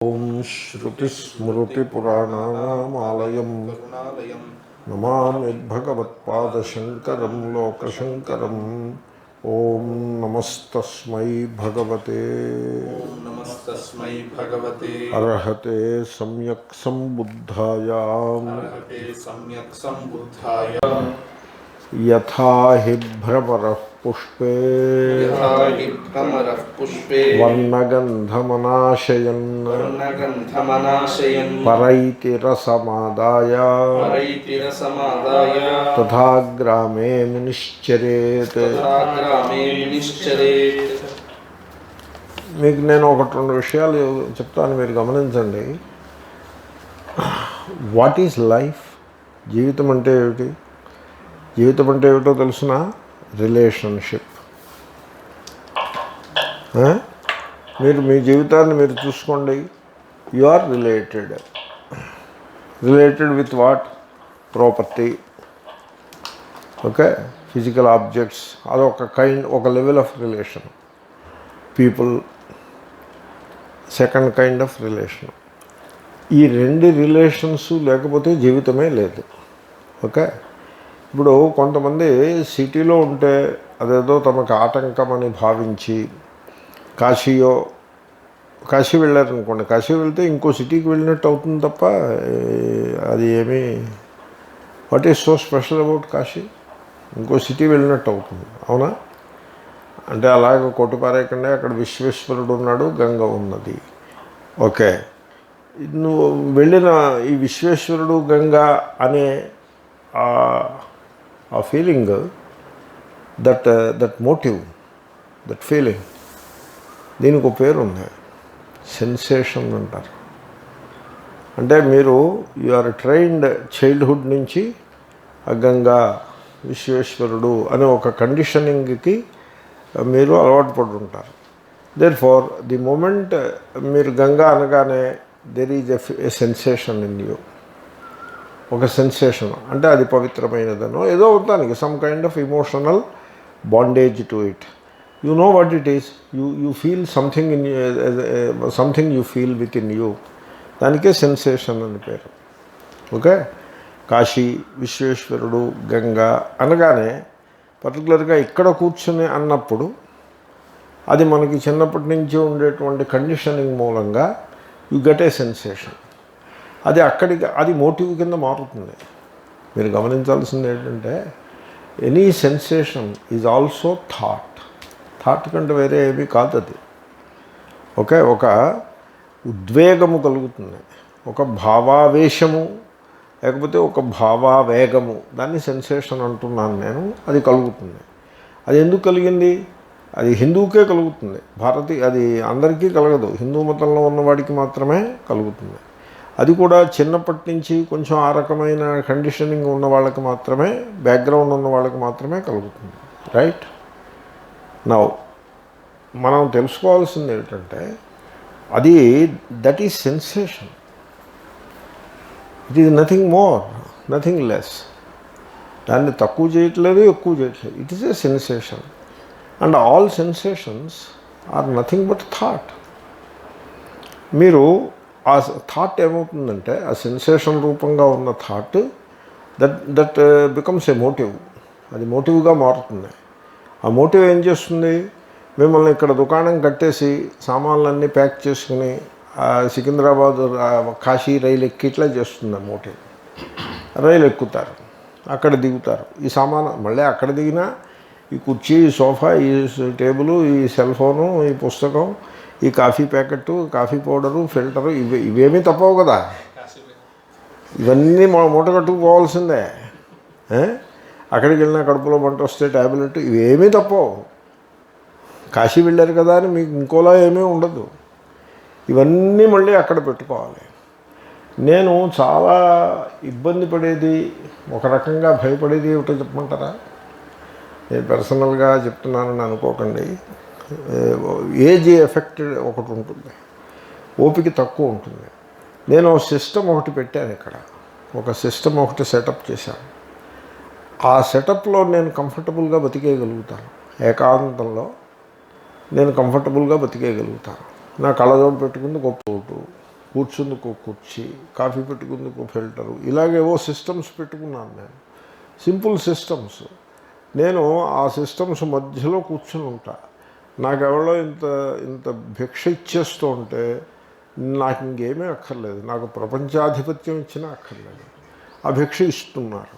ఓం శ్రుతిస్మృతిపురాణానామాలయం నమామి భగవత్పాదశంకరం లోకశంకరం. ఓం నమస్తస్మై భగవతే అర్హతే సమ్యక్ సంబుద్ధాయ యథా హి భ్రమరః పుష్పే వర్ణగంధమనాశయన్ పరైతి రసమాదాయ తథా గ్రామే నిశ్చరేత్. మీకు నేను ఒకటి రెండు విషయాలు చెప్తాను, మీరు గమనించండి. What is life? జీవితం అంటే ఏమిటి? జీవితం అంటే ఏమిటో తెలుసిన? రిలేషన్షిప్. మీరు మీ జీవితాన్ని మీరు చూసుకోండి. You are related with what? Property. Okay, physical objects, ఒక level of relation. People, second kind of relation. ఈ రెండు రిలేషన్స్ లేకపోతే జీవితమే లేదు. ఓకే, ఇప్పుడు కొంతమంది సిటీలో ఉంటే అదేదో తమకు ఆటంకం అని భావించి కాశీ వెళ్ళారనుకోండి. కాశీ వెళ్తే ఇంకో సిటీకి వెళ్ళినట్టు అవుతుంది తప్ప అది ఏమీ, what is so special about Kashi? ఇంకో సిటీ వెళ్ళినట్టు అవుతుంది, అవునా? అంటే అలాగ కొట్టిపారేయకుండా అక్కడ విశ్వేశ్వరుడు ఉన్నాడు, గంగ ఉన్నది. ఓకే, నువ్వు వెళ్ళిన ఈ విశ్వేశ్వరుడు గంగ అనే ఆ feeling, that motive, that feeling, దీనికి ఒక పేరు ఉంది, సెన్సేషన్ అంటారు. అంటే మీరు యు ఆర్ ట్రైన్డ్ చైల్డ్హుడ్ నుంచి ఆ గంగా, విశ్వేశ్వరుడు అనే ఒక కండిషనింగ్కి మీరు అలవాటు పడి ఉంటారు. దేర్ ఫార్ ది మూమెంట్ మీరు గంగా అనగానే there is a sensation in you. ఒక సెన్సేషన్ అంటే అది పవిత్రమైనదనో ఏదో అవుతానికి, some kind of emotional bondage to it. You know what it is. You feel something something you feel within you. దానికే sensation అని పేరు. ఓకే, కాశీ, విశ్వేశ్వరుడు, గంగా అనగానే పర్టికులర్గా ఇక్కడ కూర్చుని అన్నప్పుడు అది మనకి చిన్నప్పటి నుంచి ఉండేటువంటి కండిషనింగ్ మూలంగా యు గెట్ ఏ సెన్సేషన్. అది మోటివ్ కింద మారుతుంది. మీరు గమనించాల్సింది ఏంటంటే any sensation is also thought కంటే వేరే ఏమీ కాదు అది. ఓకే, ఒక ఉద్వేగము కలుగుతుంది, ఒక భావావేశము, లేకపోతే ఒక భావావేగము, దాన్ని సెన్సేషన్ అంటున్నాను నేను. అది కలుగుతుంది. అది ఎందుకు కలిగింది? అది హిందువుకే కలుగుతుంది. అది అందరికీ కలగదు. హిందూ మతంలో ఉన్నవాడికి మాత్రమే కలుగుతుంది. అది కూడా చిన్నప్పటి నుంచి కొంచెం ఆ రకమైన కండిషనింగ్ ఉన్న వాళ్ళకి మాత్రమే, బ్యాక్గ్రౌండ్ ఉన్న వాళ్ళకి మాత్రమే కలుగుతుంది. రైట్ నౌ మనం తెలుసుకోవాల్సింది ఏంటంటే అది that is sensation. It is nothing more, nothing less. దాన్ని తక్కువ చేయట్లేదు, ఎక్కువ చేయట్లేదు. It is a sensation. And all sensations are nothing but thought. మీరు ఆ థాట్ ఏమవుతుందంటే, ఆ సెన్సేషన్ రూపంగా ఉన్న thought that becomes a motive. అది మోటివ్గా మారుతుంది. ఆ మోటివ్ ఏం చేస్తుంది? మిమ్మల్ని ఇక్కడ దుకాణం కట్టేసి సామాన్లన్నీ ప్యాక్ చేసుకుని సికింద్రాబాద్ కాశీ రైలు ఎక్కిట్లా చేస్తుంది. ఆ మోటివ్. రైలు ఎక్కుతారు, అక్కడ దిగుతారు. ఈ సామాను మళ్ళీ అక్కడ దిగినా ఈ కుర్చీ, ఈ సోఫా, ఈ టేబుల్, ఈ సెల్ ఫోను, ఈ పుస్తకం, ఈ coffee packet, coffee powder, filter, ఇవేమీ తప్పవు కదా. ఇవన్నీ మూట కట్టుకుపోవాల్సిందే. అక్కడికి వెళ్ళినా కడుపులో మంట వస్తే ట్యాబ్లెట్, ఇవేమీ తప్పవు. కాశీ వెళ్ళారు కదా అని మీకు ఇంకోలా ఏమీ ఉండదు. ఇవన్నీ మళ్ళీ అక్కడ పెట్టుకోవాలి. నేను చాలా ఇబ్బంది పడేది, ఒక రకంగా భయపడేది ఏమిటో చెప్పమంటారా? నేను పర్సనల్గా చెప్తున్నానని అనుకోకండి. ఏజ్ ఎఫెక్టెడ్ ఒకటి ఉంటుంది, ఓపిక తక్కువ ఉంటుంది. నేను సిస్టమ్ ఒకటి పెట్టాను ఇక్కడ, ఒక సిస్టమ్ ఒకటి సెటప్ చేశాను. ఆ సెటప్లో నేను కంఫర్టబుల్గా బతికేయగలుగుతాను. ఏకాంతంలో నేను కంఫర్టబుల్గా బతికేయగలుగుతాను. నా కళ్ళజోడు పెట్టుకుంది గొప్ప ఓటు, కూర్చుందుకు కుర్చీ, కాఫీ పెట్టుకుందుకు ఫిల్టరు, ఇలాగేవో సిస్టమ్స్ పెట్టుకున్నాను నేను, సింపుల్ సిస్టమ్స్. నేను ఆ సిస్టమ్స్ మధ్యలో కూర్చుని ఉంటా. నాకెవరో ఇంత ఇంత భిక్ష ఇచ్చేస్తూ ఉంటే నాకు ఇంకేమీ అక్కర్లేదు, నాకు ప్రపంచాధిపత్యం ఇచ్చినా అక్కర్లేదు, ఆ భిక్ష ఇస్తున్నారు.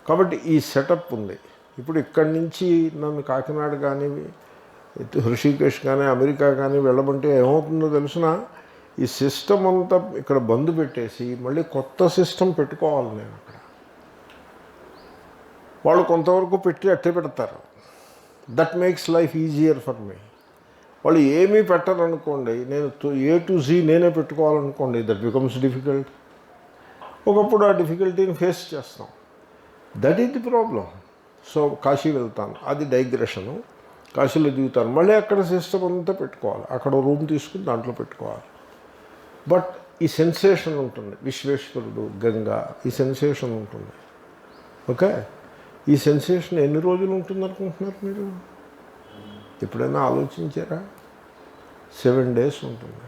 కాబట్టి ఈ సెటప్ ఉంది. ఇప్పుడు ఇక్కడి నుంచి నన్ను కాకినాడ కానీ హృషికేశ్ కానీ అమెరికా కానీ వెళ్ళమంటే ఏమవుతుందో తెలిసిన, ఈ సిస్టమ్ అంతా ఇక్కడ బంద్ పెట్టేసి మళ్ళీ కొత్త సిస్టమ్ పెట్టుకోవాలి నేను అక్కడ. వాళ్ళు కొంతవరకు పెట్టి అట్టే పెడతారు. That makes life easier for me. వాళ్ళు ఏమీ పెట్టరనుకోండి, నేను A to Z నేనే పెట్టుకోవాలనుకోండి, దట్ బికమ్స్ డిఫికల్ట్. ఒకప్పుడు ఆ డిఫికల్టీని ఫేస్ చేస్తాం. That is the problem. So Kashi వెళ్తాను, అది డైగ్రెషను. కాశీలో దిగుతాను, మళ్ళీ అక్కడ సిస్టమ్ అంతా పెట్టుకోవాలి, అక్కడ రూమ్ తీసుకుని దాంట్లో పెట్టుకోవాలి. బట్ ఈ సెన్సేషన్ ఉంటుంది, విశ్వేశ్వరుడు, గంగా, ఈ సెన్సేషన్ ఉంటుంది. ఓకే, ఈ సెన్సేషన్ ఎన్ని రోజులు ఉంటుంది అనుకుంటున్నారు మీరు? ఎప్పుడైనా ఆలోచించారా? 7 days ఉంటుంది.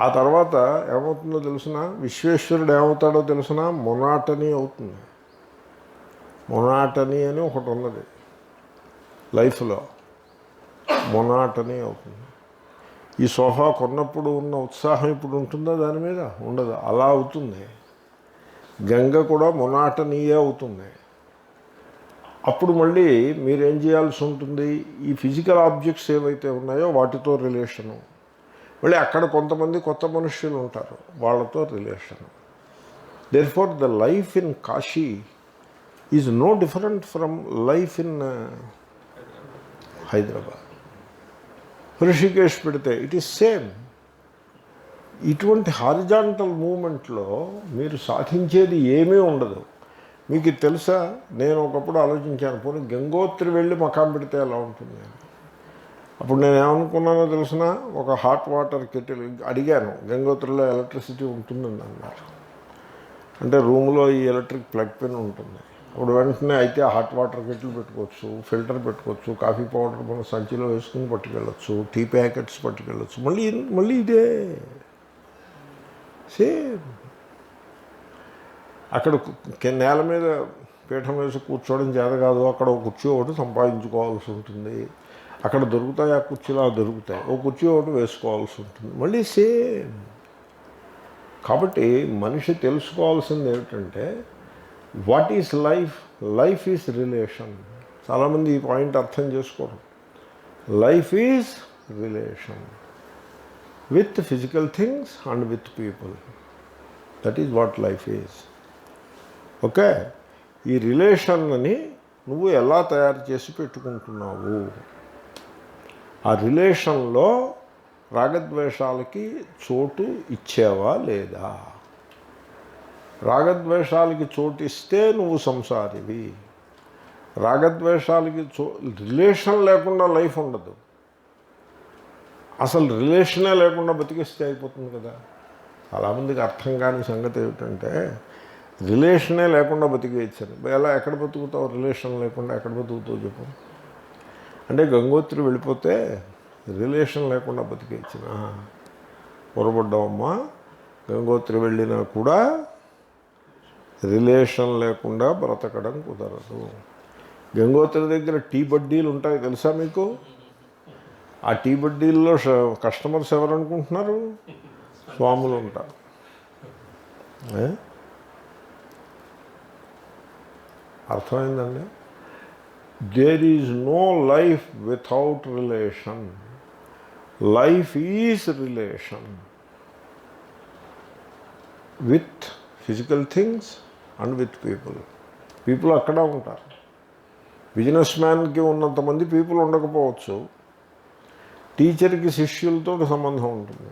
ఆ తర్వాత ఏమవుతుందో తెలుసిన, విశ్వేశ్వరుడు ఏమవుతాడో తెలుసిన, మొనాటనీ అవుతుంది. మొనాటనీ అని ఒకటి ఉన్నది లైఫ్లో, మొనాటనీ అవుతుంది. ఈ సోఫా కొన్నప్పుడు ఉన్న ఉత్సాహం ఇప్పుడు ఉంటుందా? దాని మీద ఉండదు, అలా అవుతుంది. గంగ కూడా మొనాటనీయే అవుతుంది. అప్పుడు మళ్ళీ మీరేం చేయాల్సి ఉంటుంది, ఈ ఫిజికల్ ఆబ్జెక్ట్స్ ఏవైతే ఉన్నాయో వాటితో రిలేషను, మళ్ళీ అక్కడ కొంతమంది కొత్త మనుష్యులు ఉంటారు, వాళ్ళతో relation. Therefore the life in Kashi is no different from life in Hyderabad. Rishikesh పెడితే ఇట్ ఈస్ సేమ్. ఇటువంటి హారిజాంటల్ మూమెంట్లో మీరు సాధించేది ఏమీ ఉండదు. మీకు ఇది తెలుసా? నేను ఒకప్పుడు ఆలోచించాను, పోనీ గంగోత్రి వెళ్ళి మకాం పెడితే ఎలా ఉంటుంది అని. అప్పుడు నేను ఏమనుకున్నానో తెలిసిన, ఒక హాట్ వాటర్ కెటిల్ అడిగాను, గంగోత్రిలో ఎలక్ట్రిసిటీ ఉంటుందని అన్నారు. అంటే రూమ్లో ఈ ఎలక్ట్రిక్ ప్లగ్ పిన్ ఉంటుంది. అప్పుడు వెంటనే అయితే హాట్ వాటర్ కెటిల్ పెట్టుకోవచ్చు, ఫిల్టర్ పెట్టుకోవచ్చు, కాఫీ పౌడర్ మనం సంచిలో వేసుకుని పట్టుకెళ్ళచ్చు, టీ ప్యాకెట్స్ పట్టుకెళ్ళచ్చు. మళ్ళీ ఇదే సేమ్. అక్కడ నేల మీద పీఠం వేసి కూర్చోవడం చేత కాదు, అక్కడ ఒక కుర్చీ ఒకటి సంపాదించుకోవాల్సి ఉంటుంది. అక్కడ దొరుకుతాయి, ఆ కుర్చీలో దొరుకుతాయి, ఓ కుర్చీ ఒకటి వేసుకోవాల్సి ఉంటుంది, మళ్ళీ సేమ్. కాబట్టి మనిషి తెలుసుకోవాల్సింది ఏమిటంటే, what is life? Life is relation. చాలామంది ఈ పాయింట్ అర్థం చేసుకోరు. Life is relation with physical things and with people. That is what life is. Okay, ఈ రిలేషన్ని నువ్వు ఎలా తయారు చేసి పెట్టుకుంటున్నావు? ఆ రిలేషన్లో రాగద్వేషాలకి చోటు ఇచ్చావా లేదా? రాగద్వేషాలకి చోటు ఇస్తే నువ్వు సంసారివి. రాగద్వేషాలకి రిలేషన్ లేకుండా లైఫ్ ఉండదు. అసలు రిలేషనే లేకుండా బతికిస్తే అయిపోతుంది కదా. చాలామందికి అర్థం కాని సంగతి ఏమిటంటే, రిలేషనే లేకుండా బతికేయచ్చారు. ఎలా, ఎక్కడ బతుకుతావు రిలేషన్ లేకుండా? ఎక్కడ బతుకుతావు చెప్పు. అంటే గంగోత్రి వెళ్ళిపోతే రిలేషన్ లేకుండా బతికేయచ్చిన పొరబడ్డావమ్మా. గంగోత్రి వెళ్ళినా కూడా రిలేషన్ లేకుండా బ్రతకడం కుదరదు. గంగోత్రి దగ్గర టీ బడ్డీలు ఉంటాయి తెలుసా మీకు? ఆ టీ బడ్డీల్లో కస్టమర్స్ ఎవరు అనుకుంటున్నారు? స్వాములు ఉంటారు. అర్థమైందండి? There is no life without relation. Life is relation with physical things and with people. People అక్కడ ఉంటారు. బిజినెస్ మ్యాన్కి ఉన్నంతమంది పీపుల్ ఉండకపోవచ్చు. టీచర్కి శిష్యులతో సంబంధం ఉంటుంది.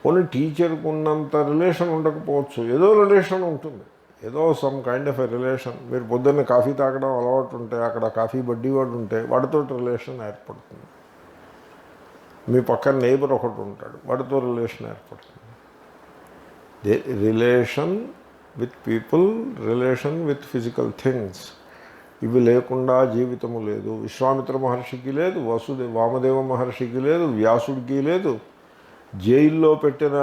ఓన్లీ టీచర్కి ఉన్నంత రిలేషన్ ఉండకపోవచ్చు, ఏదో రిలేషన్ ఉంటుంది, ఏదో some kind of a relation. మీరు పొద్దున్న కాఫీ తాగడం అలవాటు ఉంటే, అక్కడ కాఫీ బడ్డీ వాడు ఉంటే వాడితో రిలేషన్ ఏర్పడుతుంది. మీ పక్కన నేబర్ ఒకటి ఉంటాడు, వాడితో రిలేషన్ ఏర్పడుతుంది. Relation with people, relation with physical things, ఇవి లేకుండా జీవితము లేదు. విశ్వామిత్ర మహర్షికి లేదు, వామదేవ మహర్షికి లేదు, వ్యాసుడికి లేదు, జైల్లో పెట్టిన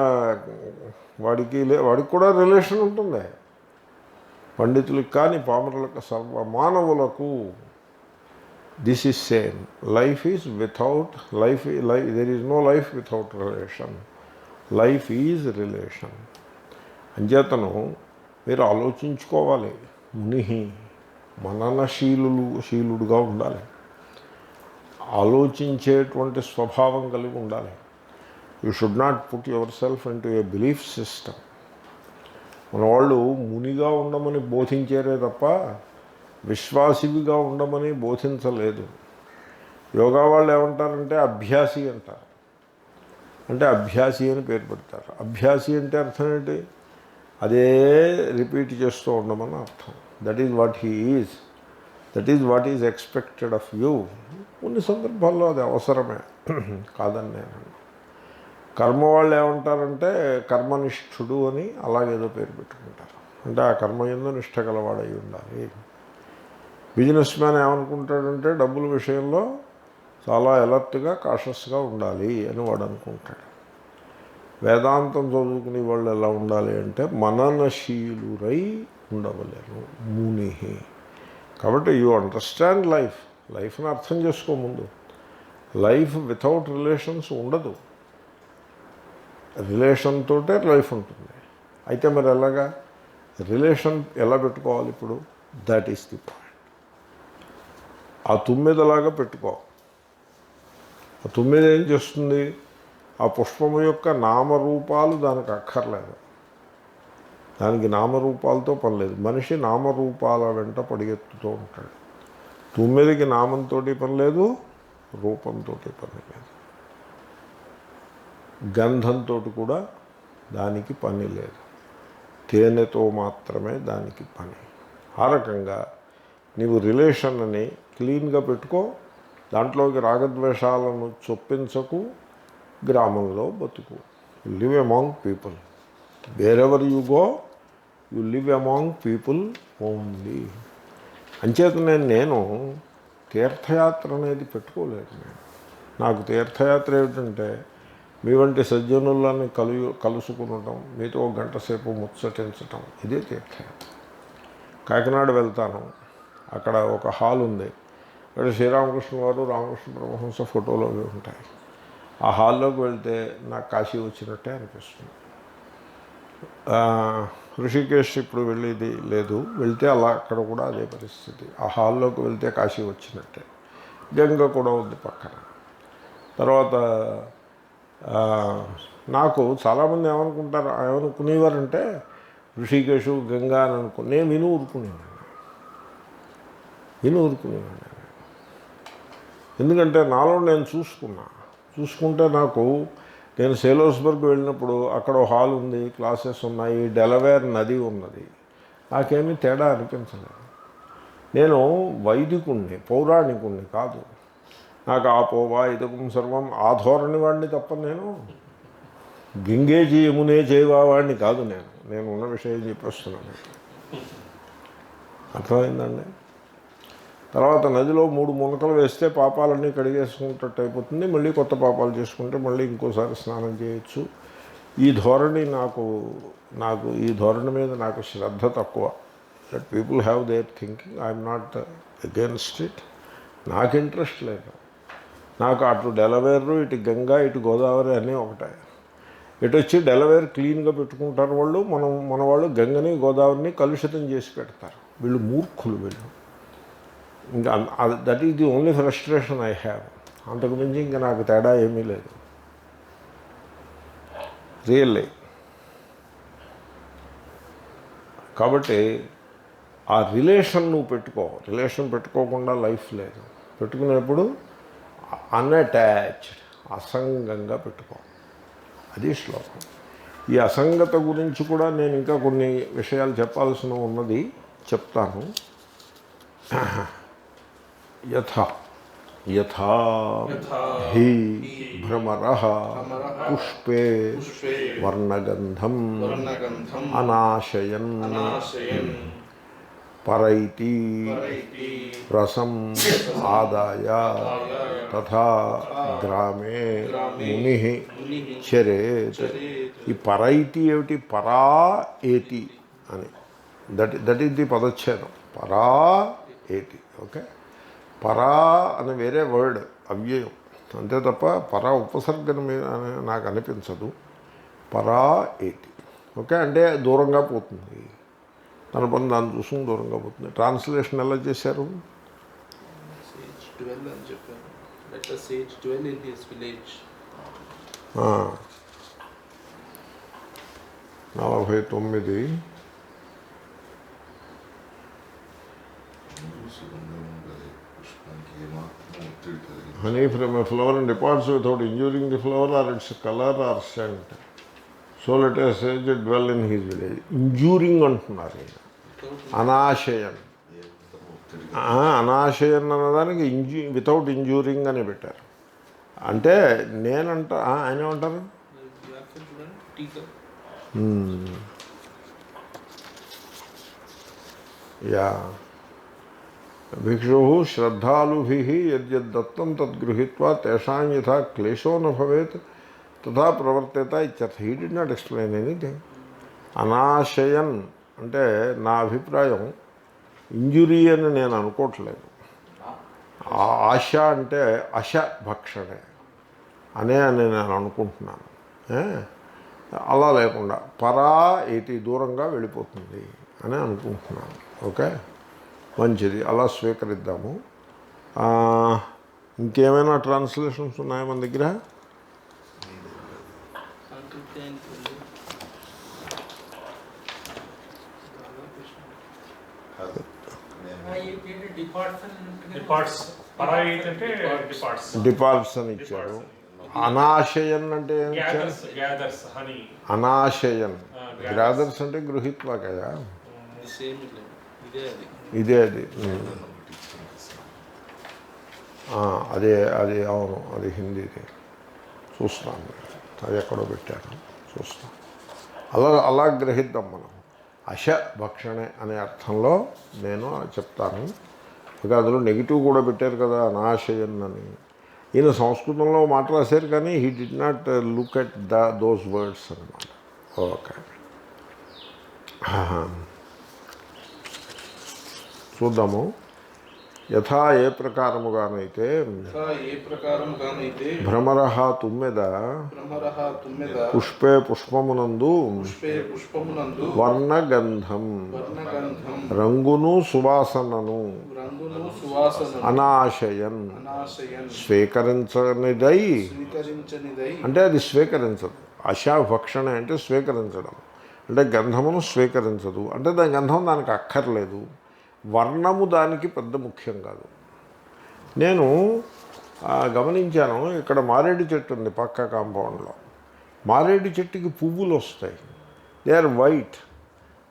వాడికి కూడా రిలేషన్ ఉంటుంది. పండితులకు కానీ పామరులకు సర్వ మానవులకు this is same. Life is without there is no life without relation. Life is relation. అంచేతను మీరు ఆలోచించుకోవాలి. ముని మననశీలుడుగా ఉండాలి. ఆలోచించేటువంటి స్వభావం కలిగి ఉండాలి. You should not put yourself into a belief system. మన వాళ్ళు మునిగా ఉండమని బోధించారే తప్ప విశ్వాసివిగా ఉండమని బోధించలేదు. యోగా వాళ్ళు ఏమంటారంటే అభ్యాసి అంటారు. అంటే అభ్యాసి అని పేరు పెడతారు. అభ్యాసి అంటే అర్థం ఏంటి? అదే రిపీట్ చేస్తూ ఉండమని అర్థం. That is what he is. That is what is expected of you. కొన్ని సందర్భాల్లో అది అవసరమే, కాదని నేను. కర్మ వాళ్ళు ఏమంటారంటే కర్మనిష్ఠుడు అని అలాగేదో పేరు పెట్టుకుంటారు. అంటే ఆ కర్మ యందు నిష్ఠ గలవాడై ఉండాలి. బిజినెస్ మ్యాన్ ఏమనుకుంటాడంటే డబ్బుల విషయంలో చాలా అలర్ట్గా కాషస్గా ఉండాలి అని వాడు అనుకుంటాడు. వేదాంతం చదువుకునే వాళ్ళు ఎలా ఉండాలి అంటే మననశీలురై ఉండవలేను. ముని. కాబట్టి యూ అండర్స్టాండ్ లైఫ్. లైఫ్ని అర్థం చేసుకో ముందు. లైఫ్ వితౌట్ రిలేషన్స్ ఉండదు. రిలేషన్ తోటే లైఫ్ ఉంటుంది. అయితే మరి ఎలాగా రిలేషన్ ఎలా పెట్టుకోవాలి ఇప్పుడు? That is the point. ఆ తుమ్మెదలాగా పెట్టుకో. ఆ తుమ్మెద ఏం చేస్తుంది? ఆ పుష్పము యొక్క నామరూపాలు దానికి అక్కర్లేదు. దానికి నామరూపాలతో పని లేదు. మనిషి నామరూపాల వెంట పరిగెత్తుతూ ఉంటాడు. తుమ్మెదకి నామంతో పని లేదు, రూపంతో పని లేదు, గంధంతో కూడా దానికి పని లేదు. తేనెతో మాత్రమే దానికి పని. ఆ రకంగా నీవు రిలేషన్ని క్లీన్గా పెట్టుకో. దాంట్లోకి రాగద్వేషాలను చొప్పించకు. గ్రామంలో బతుకు. You live among people. Wherever you go you live among people only. అంచేతనే నేను తీర్థయాత్ర అనేది పెట్టుకోలేదు. నాకు తీర్థయాత్ర ఏమిటంటే మీ వంటి సజ్జనులని కలుసుకునటం, మీతో ఒక గంట సేపు ముచ్చటించటం, ఇదే తీర్థయాత్ర. కాకినాడ వెళ్తాను, అక్కడ ఒక హాల్ ఉంది. అక్కడ శ్రీరామకృష్ణ వారు, రామకృష్ణ పరమహంస ఫోటోలు అవి ఉంటాయి. ఆ హాల్లోకి వెళ్తే నాకు కాశీ వచ్చినట్టే అనిపిస్తుంది. ఋషికేశ్ ఇప్పుడు వెళ్ళేది లేదు, వెళ్తే అలా అక్కడ కూడా అదే పరిస్థితి. ఆ హాల్లోకి వెళ్తే కాశీ వచ్చినట్టే. గంగ కూడా ఉంది పక్కన. తర్వాత నాకు చాలామంది ఏమనుకునేవారంటే ఋషికేశు గంగా అని నేను విని ఊరుకునేవాడిని. ఎందుకంటే నాలో నేను చూసుకుంటే నేను సేలోస్బర్గ్ వెళ్ళినప్పుడు అక్కడ హాల్ ఉంది, క్లాసెస్ ఉన్నాయి, డెలవేర్ నది ఉన్నది. నాకేమీ తేడా అనిపించలేదు. నేను వైదికుణ్ణి, పౌరాణికుణ్ణి కాదు. నాకు ఆ పోవా ఇదకం సర్వం ఆ ధోరణి వాడిని తప్ప నేను గంగేజీ యమునే చేయవా వాడిని కాదు. నేను ఉన్న విషయం చెప్పేస్తున్నాను. అర్థమైందండి? తర్వాత నదిలో 3 మునకలు వేస్తే పాపాలన్నీ కడిగేసుకుంటట్టు అయిపోతుంది. మళ్ళీ కొత్త పాపాలు చేసుకుంటే మళ్ళీ ఇంకోసారి స్నానం చేయొచ్చు. ఈ ధోరణి నాకు ఈ ధోరణి మీద నాకు శ్రద్ధ తక్కువ. That people have their thinking. I'm not against it. నాకు ఇంట్రెస్ట్ లేదు. నాకు అటు డెలవేరు, ఇటు గంగా, ఇటు గోదావరి అన్నీ ఒకటే. ఇటు వచ్చి డెలవేర్ క్లీన్గా పెట్టుకుంటారు వాళ్ళు. మన వాళ్ళు గంగని గోదావరిని కలుషితం చేసి పెడతారు. వీళ్ళు మూర్ఖులు. ఇంకా that is the only frustration I have. అంతకుమించి ఇంకా నాకు తేడా ఏమీ లేదు రియల్లీ. కాబట్టి ఆ రిలేషన్ నువ్వు పెట్టుకో. రిలేషన్ పెట్టుకోకుండా లైఫ్ లేదు. పెట్టుకునేప్పుడు అన్అటాచ్డ్, అసంగంగా పెట్టుకో. అది శ్లోకం. ఈ అసంగత గురించి కూడా నేను ఇంకా కొన్ని విషయాలు చెప్పాల్సిన ఉన్నది, చెప్తాను. యథా హి భ్రమరః పుష్పే వర్ణగంధం అనాశయన్ పరైతి రసం ఆదాయ తథా గ్రామే ముని చరేత్. ఈ పరైతి ఏమిటి? పరా ఏతి అని, దట్ ఈస్ ది పదచ్ఛేదం. పరా ఏతి. ఓకే, పరా అని వేరే వర్డ్, అవ్యయం అంతే తప్ప పరా ఉపసర్గన మీద నాకు అనిపించదు. పరా ఏతి. ఓకే, అంటే దూరంగా పోతుంది, తన పని దాన్ని చూసుకుని దూరంగా పోతుంది. ట్రాన్స్లేషన్ ఎలా చేశారు? Sage dwell అని చెప్పారు. Let the sage dwell in his village. 49. Honey from a flower and departs without injuring the flower or its color or scent. So let us say dwell in his village. Injuring అంటున్నారు, అనాశయన్. అనాశయన్ అన్నదానికి without injuring అని పెట్టారు. అంటే నేనంట ఆయన ఏమంటారు? Yeah భిక్షు శ్రద్ధాలుభిః యద్యద్దత్తం తద్గృహీత్వా తేషాం యథా క్లేశో న భవేత్ తథా ప్రవర్తేత ఇత్యర్థ. He did not explain anything. అనాశయన్ అంటే నా అభిప్రాయం ఇంజురీ అని నేను అనుకోవట్లేదు. ఆశ అంటే అశ భక్షణే అని నేను అనుకుంటున్నాను. అలా లేకుండా పరా ఏతి దూరంగా వెళ్ళిపోతుంది అని అనుకుంటున్నాను. ఓకే, మంచిది, అలా స్వీకరిద్దాము. ఇంకేమైనా ట్రాన్స్లేషన్స్ ఉన్నాయా మన దగ్గర? డిపార్ట్స్ అని ఇచ్చారు. అనాశయన్ అంటే ఏం ఇచ్చారు? అనాశయన్. గ్రాదర్స్ అంటే గృహీత్వా కదా, ఇదే అది. అదే అది అవును, అది హిందీది. చూస్తాను, అది ఎక్కడో పెట్టాను, చూస్తాను. అలా గ్రహిద్దాం మనం. అశ భక్షణే అనే అర్థంలో నేను చెప్తాను. ఇక అందులో నెగిటివ్ కూడా పెట్టారు కదా, అనాశయన్ అని. ఈయన సంస్కృతంలో మాట రాశారు కానీ he did not look at those words అనమాట. ఓకే, చూద్దాము. యథా ఏ ప్రకారముగానైతే భ్రమర తుమ్మెద పుష్పే పుష్పమునందు వర్ణగంధం రంగును సువాసనను అనాశయన్ స్వీకరించనిదై, అంటే అది స్వీకరించదు. అశాభక్షణ అంటే స్వీకరించడం, అంటే గంధమును స్వీకరించదు. అంటే దాని గంధం దానికి అక్కర్లేదు, వర్ణము దానికి పెద్ద ముఖ్యం కాదు. నేను గమనించాను, ఇక్కడ మారేడు చెట్టు ఉంది పక్క కాంపౌండ్లో. మారేడు చెట్టుకి పువ్వులు వస్తాయి. They are white,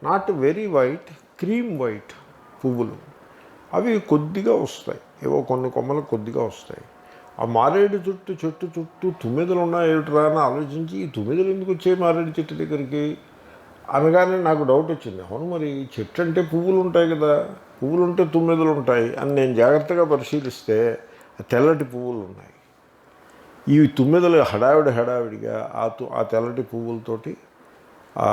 not very white, cream white పువ్వులు. అవి కొద్దిగా వస్తాయి, ఏవో కొన్ని కొమ్మలు కొద్దిగా వస్తాయి. ఆ మారేడు చెట్టు చుట్టూ తుమ్మెదలు ఉన్నాయేమిట్రా అని ఆలోచించి, ఈ తుమ్మెదలు ఎందుకు వచ్చాయి మారేడు చెట్టు దగ్గరికి అనగానే నాకు డౌట్ వచ్చింది. అవును, మరి చెట్టు అంటే పువ్వులు ఉంటాయి కదా, పువ్వులు ఉంటే తుమ్మెదలు ఉంటాయి అని నేను జాగ్రత్తగా పరిశీలిస్తే తెల్లటి పువ్వులు ఉన్నాయి. ఈ తుమ్మెదలు హడావిడిగా ఆ తెల్లటి పువ్వులతోటి ఆ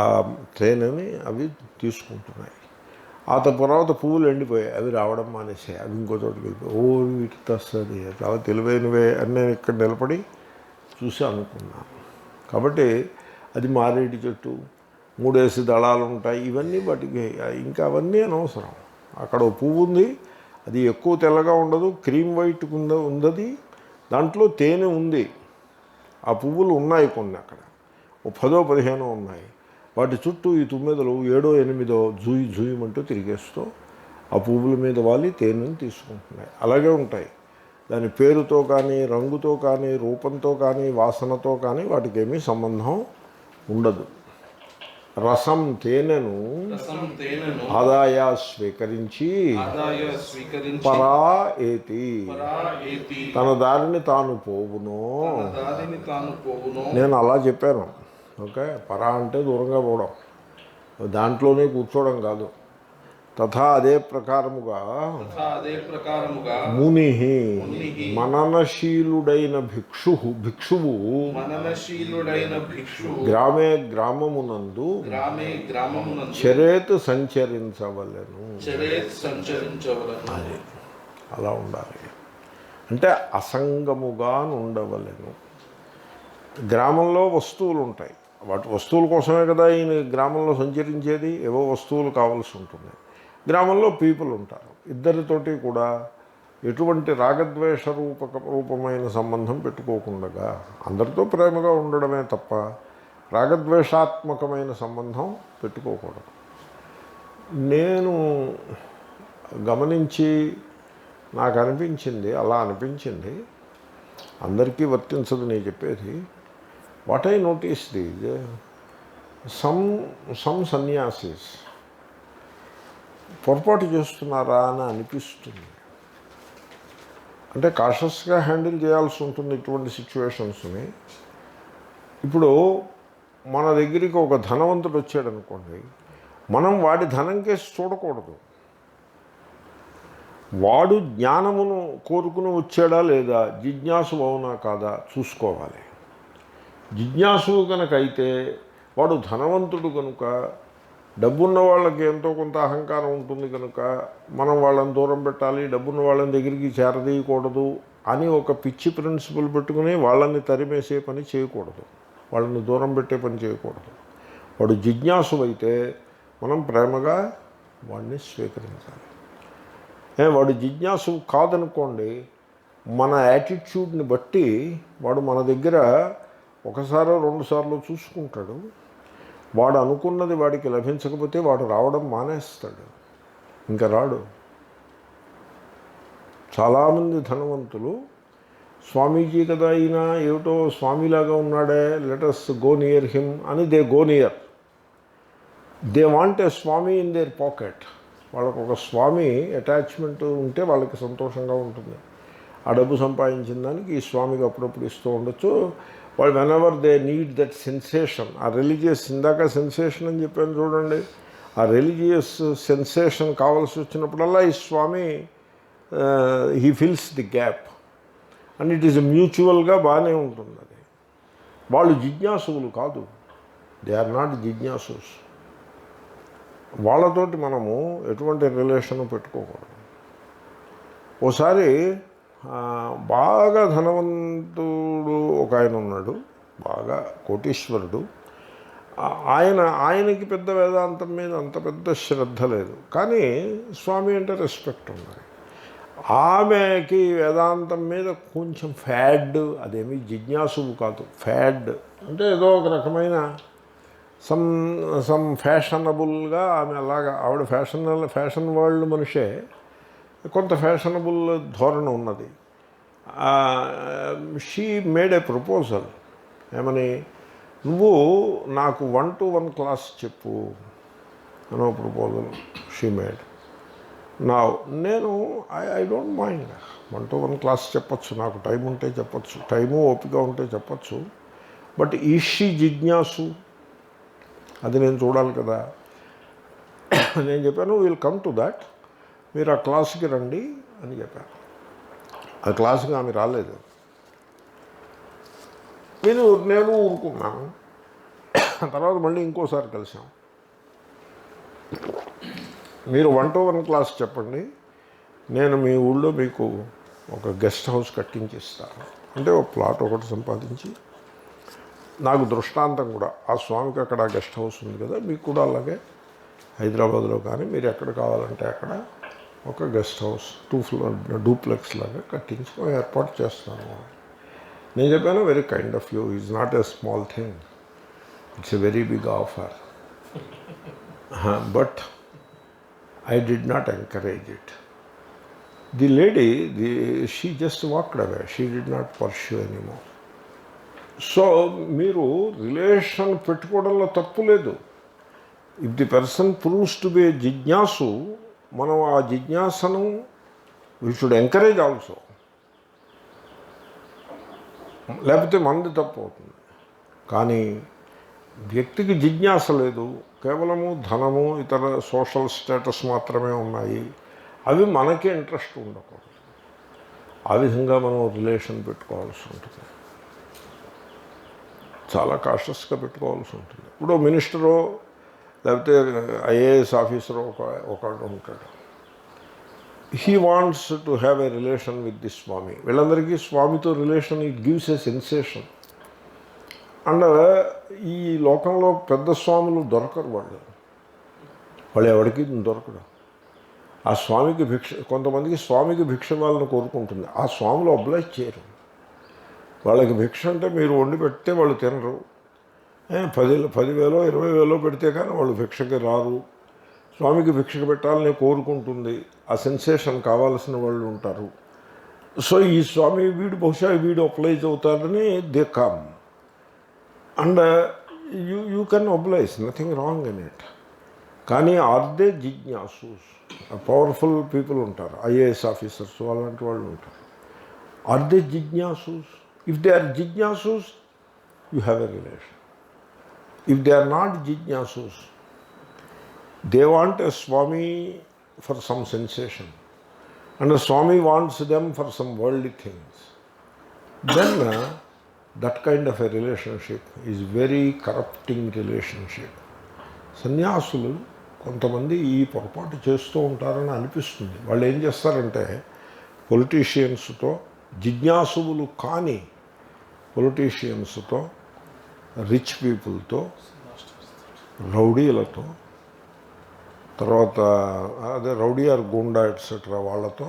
తేనెని అవి తీసుకుంటున్నాయి. ఆ తర్వాత పువ్వులు ఎండిపోయాయి, అవి రావడం మానేసాయి, అవి ఇంకో చోటుకి వెళ్ళిపోయి. వీటికి వస్తుంది, చాలా తెలివైనవే అని నేను ఇక్కడ నిలబడి చూసి అనుకున్నాను. కాబట్టి అది మారేడు చెట్టు, 3 దళాలు ఉంటాయి, ఇవన్నీ వాటికి ఇంకా అవన్నీ అనవసరం. అక్కడ ఓ పువ్వు ఉంది, అది ఎక్కువ తెల్లగా ఉండదు, క్రీమ్ వైట్ ఉందది, దాంట్లో తేనె ఉంది. ఆ పువ్వులు ఉన్నాయి కొన్ని, అక్కడ ఓ 10-15 ఉన్నాయి. వాటి చుట్టూ ఈ తుమ్మెదలు 7-8 జూయమంటూ తిరిగేస్తూ ఆ పువ్వుల మీద వాలి తేనెని తీసుకుంటున్నాయి. అలాగే ఉంటాయి. దాని పేరుతో కానీ, రంగుతో కానీ, రూపంతో కానీ, వాసనతో కానీ వాటికి ఏమీ సంబంధం ఉండదు. రసం తేనెను ఆదాయ స్వీకరించి పరా ఏతి తన దారిని తాను పోవును. నేను అలా చెప్పాను. ఓకే, పరా అంటే దూరంగా పోవడం, దాంట్లోనే కూర్చోవడం కాదు. తథా అదే ప్రకారముగా తథా అదే ప్రకారముగా ముని మునిః మననశీలుడైన భిక్షువు మననశీలుడైన భిక్షువు గ్రామే గ్రామమునందు గ్రామే గ్రామమునందు చరేత్ సంచరించవలెను. చరేత్ సంచరించవలెను. అది అలా ఉండాలి. అంటే అసంగముగా ఉండవలెను. గ్రామంలో వస్తువులు ఉంటాయి, వాటి వస్తువుల కోసమే కదా ఈయన గ్రామంలో సంచరించేది. ఏవో వస్తువులు కావాల్సి ఉంటుంది. గ్రామంలో పీపుల్ ఉంటారు. ఇద్దరితోటి కూడా ఎటువంటి రాగద్వేష రూపమైన సంబంధం పెట్టుకోకుండా అందరితో ప్రేమగా ఉండడమే తప్ప రాగద్వేషాత్మకమైన సంబంధం పెట్టుకోకూడదు. నేను గమనించి నాకు అనిపించింది, అలా అనిపించింది, అందరికీ వర్తించదు నేను చెప్పేది. What I notice is some sanyasi's పొరపాటు చేస్తున్నారా అని అనిపిస్తుంది. అంటే కాషస్గా హ్యాండిల్ చేయాల్సి ఉంటుంది ఇటువంటి సిచ్యువేషన్స్ని. ఇప్పుడు మన దగ్గరికి ఒక ధనవంతుడు వచ్చాడు అనుకోండి, మనం వాడి ధనం కేసి చూడకూడదు. వాడు జ్ఞానమును కోరుకుని వచ్చాడా లేదా, జిజ్ఞాసు అవునా కాదా చూసుకోవాలి. జిజ్ఞాసు కనుక అయితే వాడు ధనవంతుడు కనుక, డబ్బున్న వాళ్ళకి ఎంతో కొంత అహంకారం ఉంటుంది కనుక మనం వాళ్ళని దూరం పెట్టాలి, డబ్బున్న వాళ్ళని దగ్గరికి చేరదీయకూడదు అని ఒక పిచ్చి ప్రిన్సిపల్ పెట్టుకుని వాళ్ళని తరిమేసే పని చేయకూడదు, వాళ్ళని దూరం పెట్టే పని చేయకూడదు. వాడు జిజ్ఞాసు అయితే మనం ప్రేమగా వాడిని స్వీకరించాలి. వాడు జిజ్ఞాసు కాదనుకోండి, మన యాటిట్యూడ్ని బట్టి వాడు మన దగ్గర ఒకసారో రెండుసార్లు చూసుకుంటాడు. వాడు అనుకున్నది వాడికి లభించకపోతే వాడు రావడం మానేస్తాడు, ఇంకా రాడు. చాలామంది ధనవంతులు స్వామీజీ కదా అయినా ఏమిటో స్వామిలాగా ఉన్నాడే, లెటస్ గో నియర్ హిమ్ అని they go near. They want a swami in their pocket. వాళ్ళకు ఒక స్వామి అటాచ్మెంట్ ఉంటే వాళ్ళకి సంతోషంగా ఉంటుంది. ఆ డబ్బు సంపాదించిన దానికి ఈ స్వామికి అప్పుడప్పుడు ఇస్తూ ఉండొచ్చు. వాళ్ళు whenever they need that sensation, ఆ రిలీజియస్, ఇందాక సెన్సేషన్ అని చెప్పాను చూడండి, ఆ రిలీజియస్ సెన్సేషన్ కావాల్సి వచ్చినప్పుడల్లా ఈ swami he fills the gap and it is మ్యూచువల్గా బాగానే ఉంటుంది. అది వాళ్ళు జిజ్ఞాసువులు కాదు, దే ఆర్ నాట్ జిజ్ఞాసుస్. వాళ్ళతోటి మనము ఎటువంటి రిలేషన్ పెట్టుకోకూడదు. ఓసారి బాగా ధనవంతుడు ఒక ఆయన ఉన్నాడు, బాగా కోటీశ్వరుడు. ఆయనకి పెద్ద వేదాంతం మీద అంత పెద్ద శ్రద్ధ లేదు, కానీ స్వామి అంటే రెస్పెక్ట్ ఉన్నది. ఆమెకి వేదాంతం మీద కొంచెం ఫ్యాడ్, అదేమి జిజ్ఞాసువు కాదు, ఫ్యాడ్ అంటే ఏదో ఒక రకమైన సమ్ ఫ్యాషనబుల్గా ఆమె అలాగా, ఆవిడ ఫ్యాషన్ వరల్డ్ మనిషే, కొంత ఫ్యాషనబుల్ ధోరణ ఉన్నది. She made A proposal. ఏమని, నువ్వు నాకు 1 to 1 క్లాస్ చెప్పు అనో ప్రపోజల్ షీ మేడ్. నా నేను I don't mind 1 to 1 class చెప్పచ్చు, నాకు టైం ఉంటే చెప్పచ్చు, టైము ఓపిక ఉంటే చెప్పచ్చు. బట్ ఈజ్ షీ జిజ్ఞాసు, అది నేను చూడాలి కదా. నేను చెప్పాను విల్ కమ్ టు దాట్, మీరు ఆ క్లాస్కి రండి అని చెప్పాను. ఆ క్లాస్కి ఆమె రాలేదు. నేను ఊరుకున్నాను. తర్వాత మళ్ళీ ఇంకోసారి కలిసాం. మీరు 1 to 1 క్లాస్ చెప్పండి, నేను మీ ఊళ్ళో మీకు ఒక గెస్ట్ హౌస్ కట్టించి ఇస్తాను. అంటే ఒక ప్లాట్ ఒకటి సంపాదించి, నాకు దృష్టాంతం కూడా, ఆ స్వామికి అక్కడ గెస్ట్ హౌస్ ఉంది కదా, మీకు కూడా అలాగే హైదరాబాద్లో కానీ మీరు ఎక్కడ కావాలంటే అక్కడ ఒక గెస్ట్ హౌస్ 2 floor డూప్లెక్స్ లాగా కట్టించి ఏర్పాటు చేస్తాను. నేను చెప్పాను, very kind of you, is not a small thing, it's a very big offer. But I did not encourage it. The lady, she just walked away. She did not pursue anymore. So, మీరు relation పెట్టుకోవడంలో తప్పు లేదు. If the person proves to be జిజ్ఞాసు, మనం ఆ జిజ్ఞాసను we should encourage also. లేకపోతే మనది తప్పు అవుతుంది. కానీ వ్యక్తికి జిజ్ఞాస లేదు, కేవలము ధనము ఇతర సోషల్ స్టేటస్ మాత్రమే ఉన్నాయి. అవి మనకే ఇంట్రెస్ట్ ఉండకూడదు. ఆ విధంగా మనం రిలేషన్ పెట్టుకోవాల్సి ఉంటుంది. చాలా కాషస్గా పెట్టుకోవాల్సి ఉంటుంది. ఇప్పుడు మినిస్టరో లేకపోతే ఐఏఎస్ ఆఫీసరో ఒకడు ఉంటాడు. He wants to have a relation with the swami. వీళ్ళందరికీ స్వామితో relation it gives a sensation. And ఈ లోకంలో పెద్ద స్వాములు దొరకరు. వాళ్ళు ఎవరికి దొరకడు. ఆ స్వామికి కొంతమందికి స్వామికి భిక్ష వాళ్ళని కోరుకుంటుంది. ఆ స్వాములు అబ్లైజ్ చేయరు. వాళ్ళకి భిక్ష అంటే మీరు వండి పెడితే వాళ్ళు తినరు. 10,000 20,000 పెడితే కానీ వాళ్ళు భిక్షకి రారు. స్వామికి భిక్షకు పెట్టాలని కోరుకుంటుంది. ఆ సెన్సేషన్ కావాల్సిన వాళ్ళు ఉంటారు. సో ఈ స్వామి బహుశా వీడు అప్లైజ్ అవుతాడని they come. And you can oblige, nothing wrong in it. కానీ ఆర్ దే జిజ్ఞాసూస్? పవర్ఫుల్ పీపుల్ ఉంటారు, ఐఏఎస్ ఆఫీసర్స్ అలాంటి వాళ్ళు ఉంటారు. ఆర్ దే జిజ్ఞాసూస్? ఇఫ్ దే ఆర్ జిజ్ఞాసూస్, you have a relation. If they are not jijnasus, they want a Swami for some sensation, and a Swami wants them for some worldly things, then that kind of a relationship is very corrupting relationship. సన్యాసులు కొంతమంది ఈ పొరపాటు చేస్తూ ఉంటారని అనిపిస్తుంది. వాళ్ళు ఏం చేస్తారంటే పొలిటీషియన్స్తో, జిజ్ఞాసువులు కాని పొలిటీషియన్స్తో, రిచ్ పీపుల్తో, రౌడీలతో, తర్వాత అదే రౌడీ ఆర్ గూండా ఎట్సెట్రా వాళ్ళతో,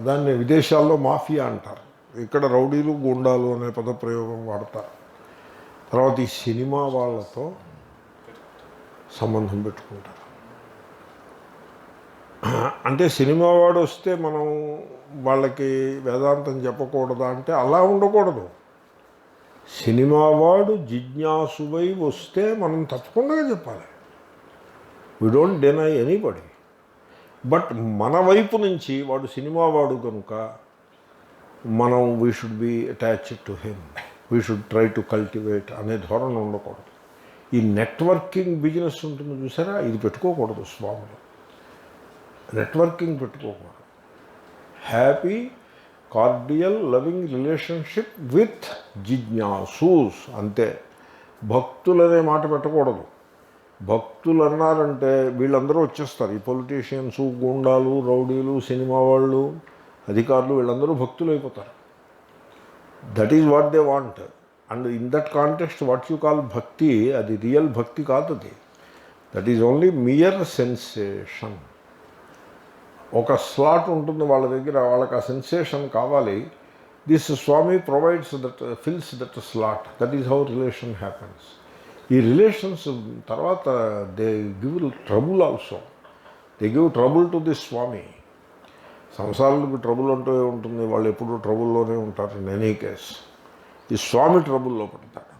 దాన్ని విదేశాల్లో మాఫియా అంటారు, ఇక్కడ రౌడీలు గూండాలు అనే పదప్రయోగం వాడతారు. తర్వాత ఈ సినిమా వాళ్ళతో సంబంధం పెట్టుకుంటారు. అంటే సినిమా వాడు వస్తే మనం వాళ్ళకి వేదాంతం చెప్పకూడదా అంటే అలా ఉండకూడదు. సినిమా వాడు జిజ్ఞాసువై వస్తే మనం తప్పకుండా చెప్పాలి. We don't deny anybody. But మన వైపు నుంచి వాడు సినిమా వాడు కనుక మనం we should be attached to him, we should try to cultivate అనే ధోరణ ఉండకూడదు. ఈ నెట్వర్కింగ్ బిజినెస్ ఉంటుంది చూసారా, ఇది పెట్టుకోకూడదు స్వాములు. నెట్వర్కింగ్ పెట్టుకోకూడదు. Happy cordial loving relationship with జిజ్ఞాసూస్ అంతే. భక్తులనే మాట పెట్టకూడదు. భక్తులు అన్నారంటే వీళ్ళందరూ వచ్చేస్తారు. ఈ పొలిటీషియన్స్, గూండాలు, రౌడీలు, సినిమా వాళ్ళు, అధికారులు, వీళ్ళందరూ భక్తులు అయిపోతారు. That is what they want. And in that context what you call భక్తి, అది రియల్ భక్తి కాదు. అది that is only mere sensation. ఒక స్లాట్ ఉంటుంది వాళ్ళ దగ్గర, వాళ్ళకి ఆ సెన్సేషన్ కావాలి. This swami provides that, fills that slot. That is how relation happens. ఈ రిలేషన్స్ తర్వాత they give trouble also. They give trouble to the swami. సంసారాలకు ట్రబుల్ అంటూ ఉంటుంది, వాళ్ళు ఎప్పుడూ ట్రబుల్లోనే ఉంటారు. ఇన్ ఎనీ కేస్ ఈ స్వామి ట్రబుల్లో పడతాడు.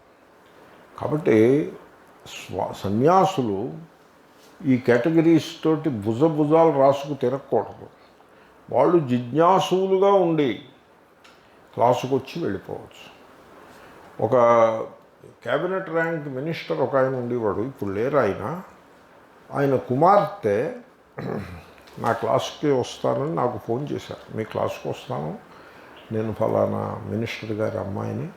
కాబట్టి సన్యాసులు ఈ కేటగిరీస్ తోటి భుజాలు రాసుకు తిరగకూడదు. వాళ్ళు జిజ్ఞాసులుగా ఉండి క్లాసుకు వచ్చి వెళ్ళిపోవచ్చు. ఒక క్యాబినెట్ ర్యాంక్ మినిస్టర్ ఒక ఆయన ఉండేవాడు, ఇప్పుడు లేరు ఆయన. ఆయన కుమార్తె నా క్లాస్కి వస్తానని నాకు ఫోన్ చేశారు. మీ క్లాస్కి వస్తాను, నేను ఫలానా మినిస్టర్ గారి అమ్మాయిని,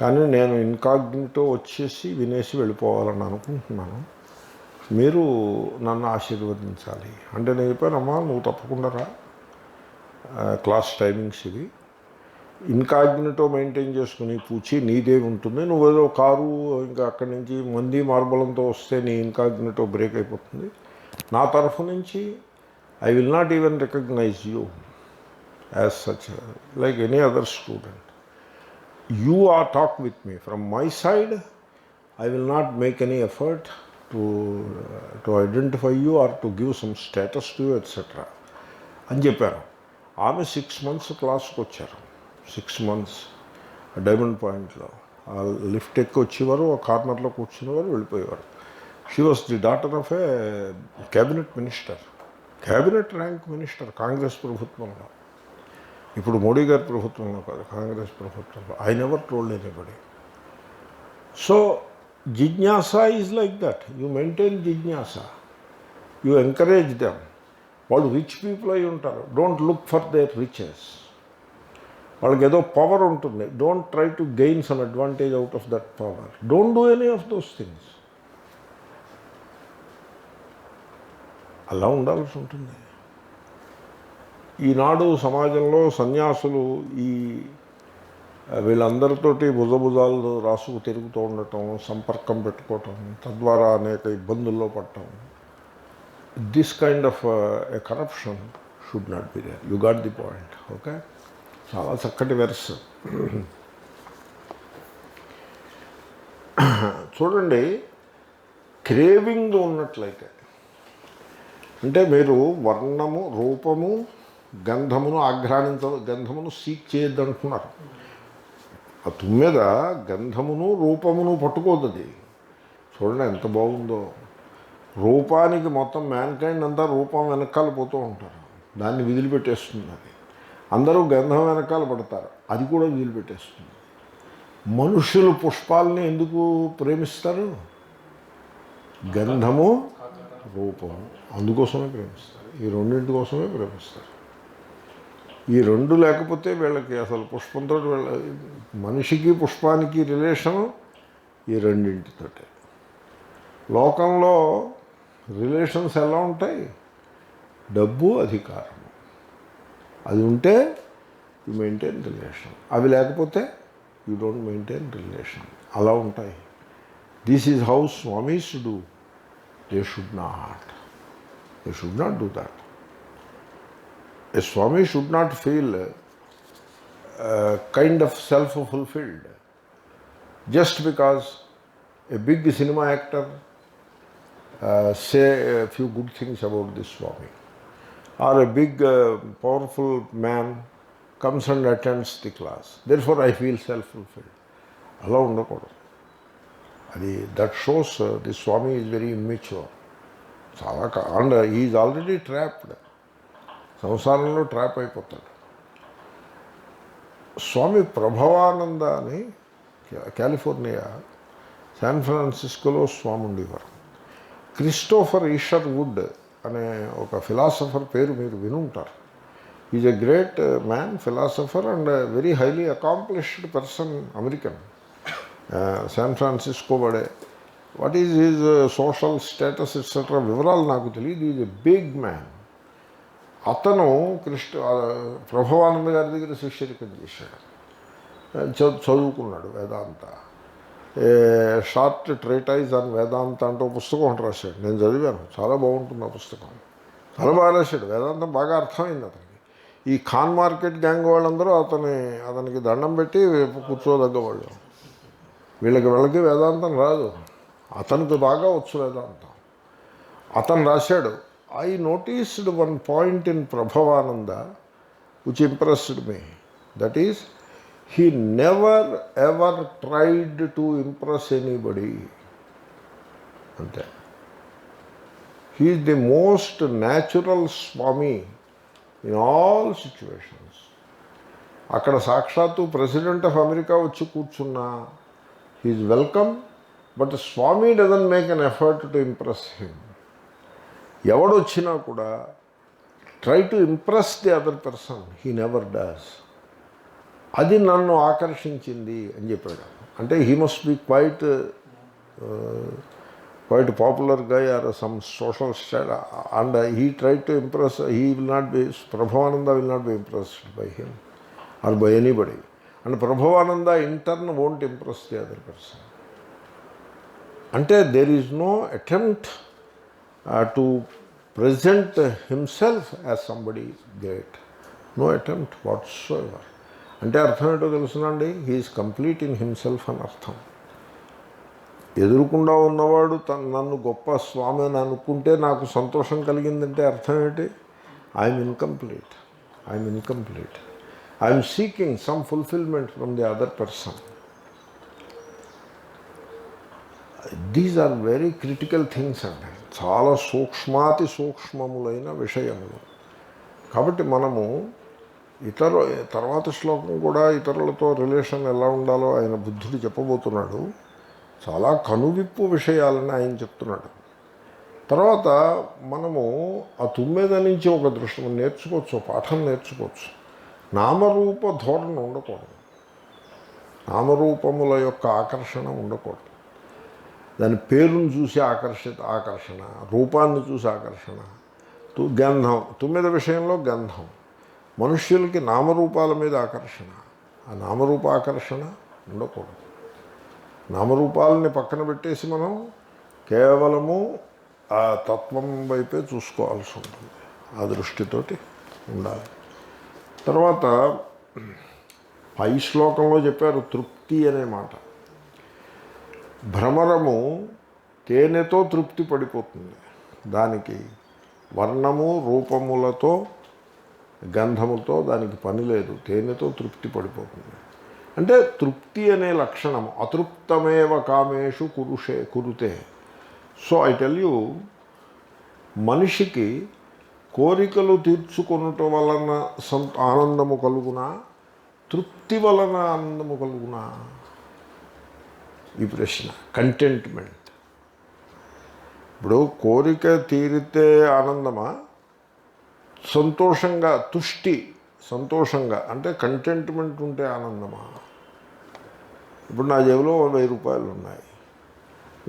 కానీ నేను ఇన్కాగ్నిటో వచ్చేసి వినేసి వెళ్ళిపోవాలని అనుకుంటున్నాను, మీరు నన్ను ఆశీర్వదించాలి అంటే నేను చెప్పానమ్మా, నువ్వు తప్పకుండా రా, క్లాస్ టైమింగ్స్ ఇవి, ఇన్కాగ్నిటో మెయింటైన్ చేసుకుని పూచి నీదే ఉంటుంది. నువ్వేదో కారు ఇంకా అక్కడి నుంచి మంది మార్బలంతో వస్తే నీ ఇన్కాగ్నిటో బ్రేక్ అయిపోతుంది. నా తరఫు నుంచి I will not even recognise you as such like any other student. You are talk with me from my side. I will not make any effort to identify you or to give some status to you etc. అని చెప్పారు. ఆమె 6 months క్లాస్కి వచ్చారు. 6 months diamond పాయింట్లో ఆ lift ఎక్కి వచ్చేవారు, ఆ కార్నర్లో కూర్చునేవారు, వెళ్ళిపోయేవారు. She was the daughter of a cabinet minister, cabinet rank minister Congress ప్రభుత్వంలో. ఇప్పుడు మోడీ గారి ప్రభుత్వంలో కాదు, కాంగ్రెస్ ప్రభుత్వంలో. I never told anybody. So జిజ్ఞాస is like that. You maintain జిజ్ఞాస, యూ ఎంకరేజ్ దెమ్. వాళ్ళు రిచ్ పీపుల్ అయి ఉంటారు, don't look for their riches. వాళ్ళకి ఏదో పవర్ ఉంటుంది, don't try to gain some advantage out of that power. Don't do any of those things. అలా ఉండాల్సి ఉంటుంది. ఈనాడు సమాజంలో సన్యాసులు ఈ వీళ్ళందరితోటి భుజభుజాలు రాసుకు తిరుగుతూ ఉండటం, సంపర్కం పెట్టుకోవటం, తద్వారా అనేక ఇబ్బందుల్లో పడటం, this kind of a corruption should not be there. You got the point. Okay, చాలా చక్కటి వెర్స్. చూడండి, క్రేవింగ్ ఉన్నట్లయితే, అంటే మీరు వర్ణము, రూపము, గంధమును గంధమును సీక్ చేయొద్దంటున్నారు. ఆ తుమ్మెద గంధమును రూపమును పట్టుకోదది. చూడండి ఎంత బాగుందో. రూపానికి మొత్తం మ్యాన్కైండ్ అంతా రూపం వెనకాల పోతూ ఉంటారు, దాన్ని విదిలిపెట్టేస్తుంది. అది అందరూ గంధం వెనకాల పడతారు, అది కూడా విదిలిపెట్టేస్తుంది. మనుషులు పుష్పాలని ఎందుకు ప్రేమిస్తారు? గంధము, రూపము, అందుకోసమే ప్రేమిస్తారు. ఈ రెండింటి కోసమే ప్రేమిస్తారు. ఈ రెండు లేకపోతే వీళ్ళకి అసలు పుష్పంతో మనిషికి పుష్పానికి రిలేషను ఈ రెండింటితోటే. లోకంలో రిలేషన్స్ ఎలా ఉంటాయి? డబ్బు, అధికారము. అది ఉంటే యు మెయింటైన్ రిలేషన్, అవి లేకపోతే యూ డోంట్ మెయింటైన్ రిలేషన్. అలా ఉంటాయి. This is how Swami's do. They should not do that. A Swami should not feel kind of self-fulfilled just because a big cinema actor say a few good things about this Swami, or a big powerful man comes and attends the class. Therefore, I feel self-fulfilled. Allow undakoodu. Adi that shows this Swami is very immature. And he is already trapped. సంసారంలో trap అయిపోతాడు. స్వామి ప్రభవానంద అని California San ఫ్రాన్సిస్కోలో స్వామి ఉండేవారు. Christopher Eicher would అనే ఒక philosopher పేరు మీరు వినుంటారు. Is a great man, philosopher and very highly accomplished person, American, San Francisco వాడే. What is his social status etcetera వివరాలు నాకు తెలియదు. Is a big man. అతను ప్రభవానంద గారి దగ్గర శిష్యరికం చేశాడు, చదువుకున్నాడు Vedanta. Short treatise on Vedanta అంటే ఒక పుస్తకం ఒకటి రాశాడు, నేను చదివాను, చాలా బాగుంటుంది ఆ పుస్తకం. చాలా బాగా రాశాడు, వేదాంతం బాగా అర్థమైంది అతనికి. ఈ ఖాన్ మార్కెట్ గ్యాంగ్ వాళ్ళందరూ అతనికి దండం పెట్టి కూర్చోదగ్గవాళ్ళు. వీళ్ళకి వేదాంతం రాదు, అతనికి బాగా వచ్చు వేదాంతం. అతను రాశాడు, I noticed one point in Prabhavananda which impressed me. That is, he never ever tried to impress anybody. Ante. He is the most natural Swami in all situations. Akkada సాక్షాత్తు ప్రెసిడెంట్ ఆఫ్ అమెరికా వచ్చి కూర్చున్నా he is welcome, but Swami doesn't make an effort to impress him. ఎవడొచ్చినా కూడా try to impress the other person, he never does. అది నన్ను ఆకర్షించింది అని చెప్పాడు. అంటే he must be quite popular guy or some social style, and he try to impress. He will not be, Prabhavananda will not be impressed by him or by anybody, and Prabhavananda in turn won't impress the other person. అంటే there is no attempt to present himself as somebody great. No attempt whatsoever. అంటే అర్థం ఏంటో తెలుసునండి, he is complete in himself అని అర్థం. ఎదురుకుండా ఉన్నవాడు నన్ను గొప్ప స్వామి అని అనుకుంటే నాకు సంతోషం కలిగిందంటే అర్థం ఏంటి? I'm incomplete. I'm seeking some fulfilment from the other person. These are very critical things అండి, చాలా సూక్ష్మాతి సూక్ష్మములైన విషయములు. కాబట్టి మనము తర్వాత శ్లోకం కూడా ఇతరులతో రిలేషన్ ఎలా ఉండాలో ఆయన బుద్ధుడు చెప్పబోతున్నాడు. చాలా కనువిప్పు విషయాలని ఆయన చెప్తున్నాడు. తర్వాత మనము ఆ తుమ్మెద నుంచి ఒక దృష్టి నేర్చుకోవచ్చు, పాఠం నేర్చుకోవచ్చు. నామరూప ధోరణి ఉండకూడదు, నామరూపముల యొక్క ఆకర్షణ ఉండకూడదు. దాని పేరును చూసి ఆకర్షణ, రూపాన్ని చూసి ఆకర్షణ. గంధం, తుమ్మెద విషయంలో గంధం. మనుష్యులకి నామరూపాల మీద ఆకర్షణ, ఆ నామరూప ఆకర్షణ ఉండకూడదు. నామరూపాలని పక్కన పెట్టేసి మనం కేవలము ఆ తత్వం వైపే చూసుకోవాల్సి ఉంటుంది. ఆ దృష్టితోటి ఉండాలి. తర్వాత పై శ్లోకంలో చెప్పారు తృప్తి అనే మాట. భ్రమరము తేనెతో తృప్తి పడిపోతుంది, దానికి వర్ణము రూపములతో గంధముతో దానికి పని లేదు, తేనెతో తృప్తి పడిపోతుంది. అంటే తృప్తి అనే లక్షణము అతృప్తమేవ కామేషు కురుతే. సో ఐ టెల్ యూ, మనిషికి కోరికలు తీర్చుకొనుట వలన ఆనందము కలుగునా, తృప్తి వలన ఆనందము కలుగునా? ఈ ప్రశ్న. కంటెంట్మెంట్. ఇప్పుడు కోరిక తీరితే ఆనందమా, సంతోషంగా తుష్టి, సంతోషంగా అంటే కంటెంట్మెంట్ ఉంటే ఆనందమా? ఇప్పుడు నా జేబులో 1000 రూపాయలు ఉన్నాయి,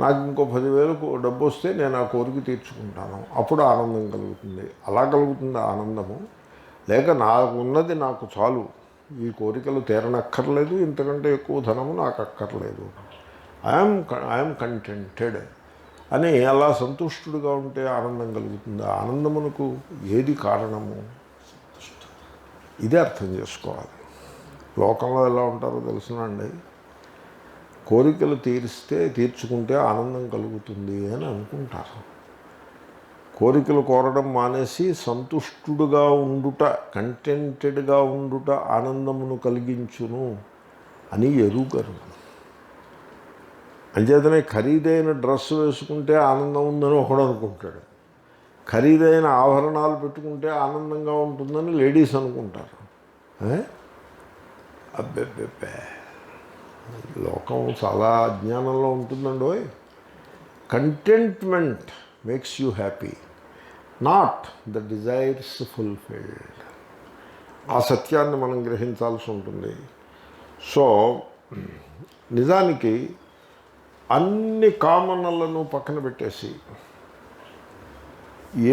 నాకు ఇంకో 10,000 డబ్బు వస్తే నేను ఆ కోరిక తీర్చుకుంటాను, అప్పుడు ఆనందం కలుగుతుంది. అలా కలుగుతుంది ఆనందము. లేక నాకు ఉన్నది నాకు చాలు, ఈ కోరికలు తీరనక్కర్లేదు, ఇంతకంటే ఎక్కువ ధనము నాకు అక్కర్లేదు, ఐఎమ్ కంటెంటెడ్ అని అలా సంతుష్టుడుగా ఉంటే ఆనందం కలుగుతుంది. ఆనందమునకు ఏది కారణము? ఇదే అర్థం చేసుకోవాలి. లోకంలో ఎలా ఉంటారో తెలుసునండి, కోరికలు తీర్చుకుంటే ఆనందం కలుగుతుంది అని అనుకుంటారు. కోరికలు కోరడం మానేసి సంతుష్టుడుగా ఉండుట, కంటెంటెడ్గా ఉండుట ఆనందమును కలిగించును అని ఎరుగరు. అంచేతనే ఖరీదైన డ్రెస్ వేసుకుంటే ఆనందం ఉందని ఒకడు అనుకుంటాడు, ఖరీదైన ఆభరణాలు పెట్టుకుంటే ఆనందంగా ఉంటుందని లేడీస్ అనుకుంటారు. అబ్బెబ్బెబ్బే, లోకం చాలా అజ్ఞానంలో ఉంటుందండి. Contentment makes you happy, not the desires fulfilled. ఆ సత్యాన్ని మనం గ్రహించాల్సి ఉంటుంది. సో నిజానికి అన్ని కామనలను పక్కన పెట్టేసి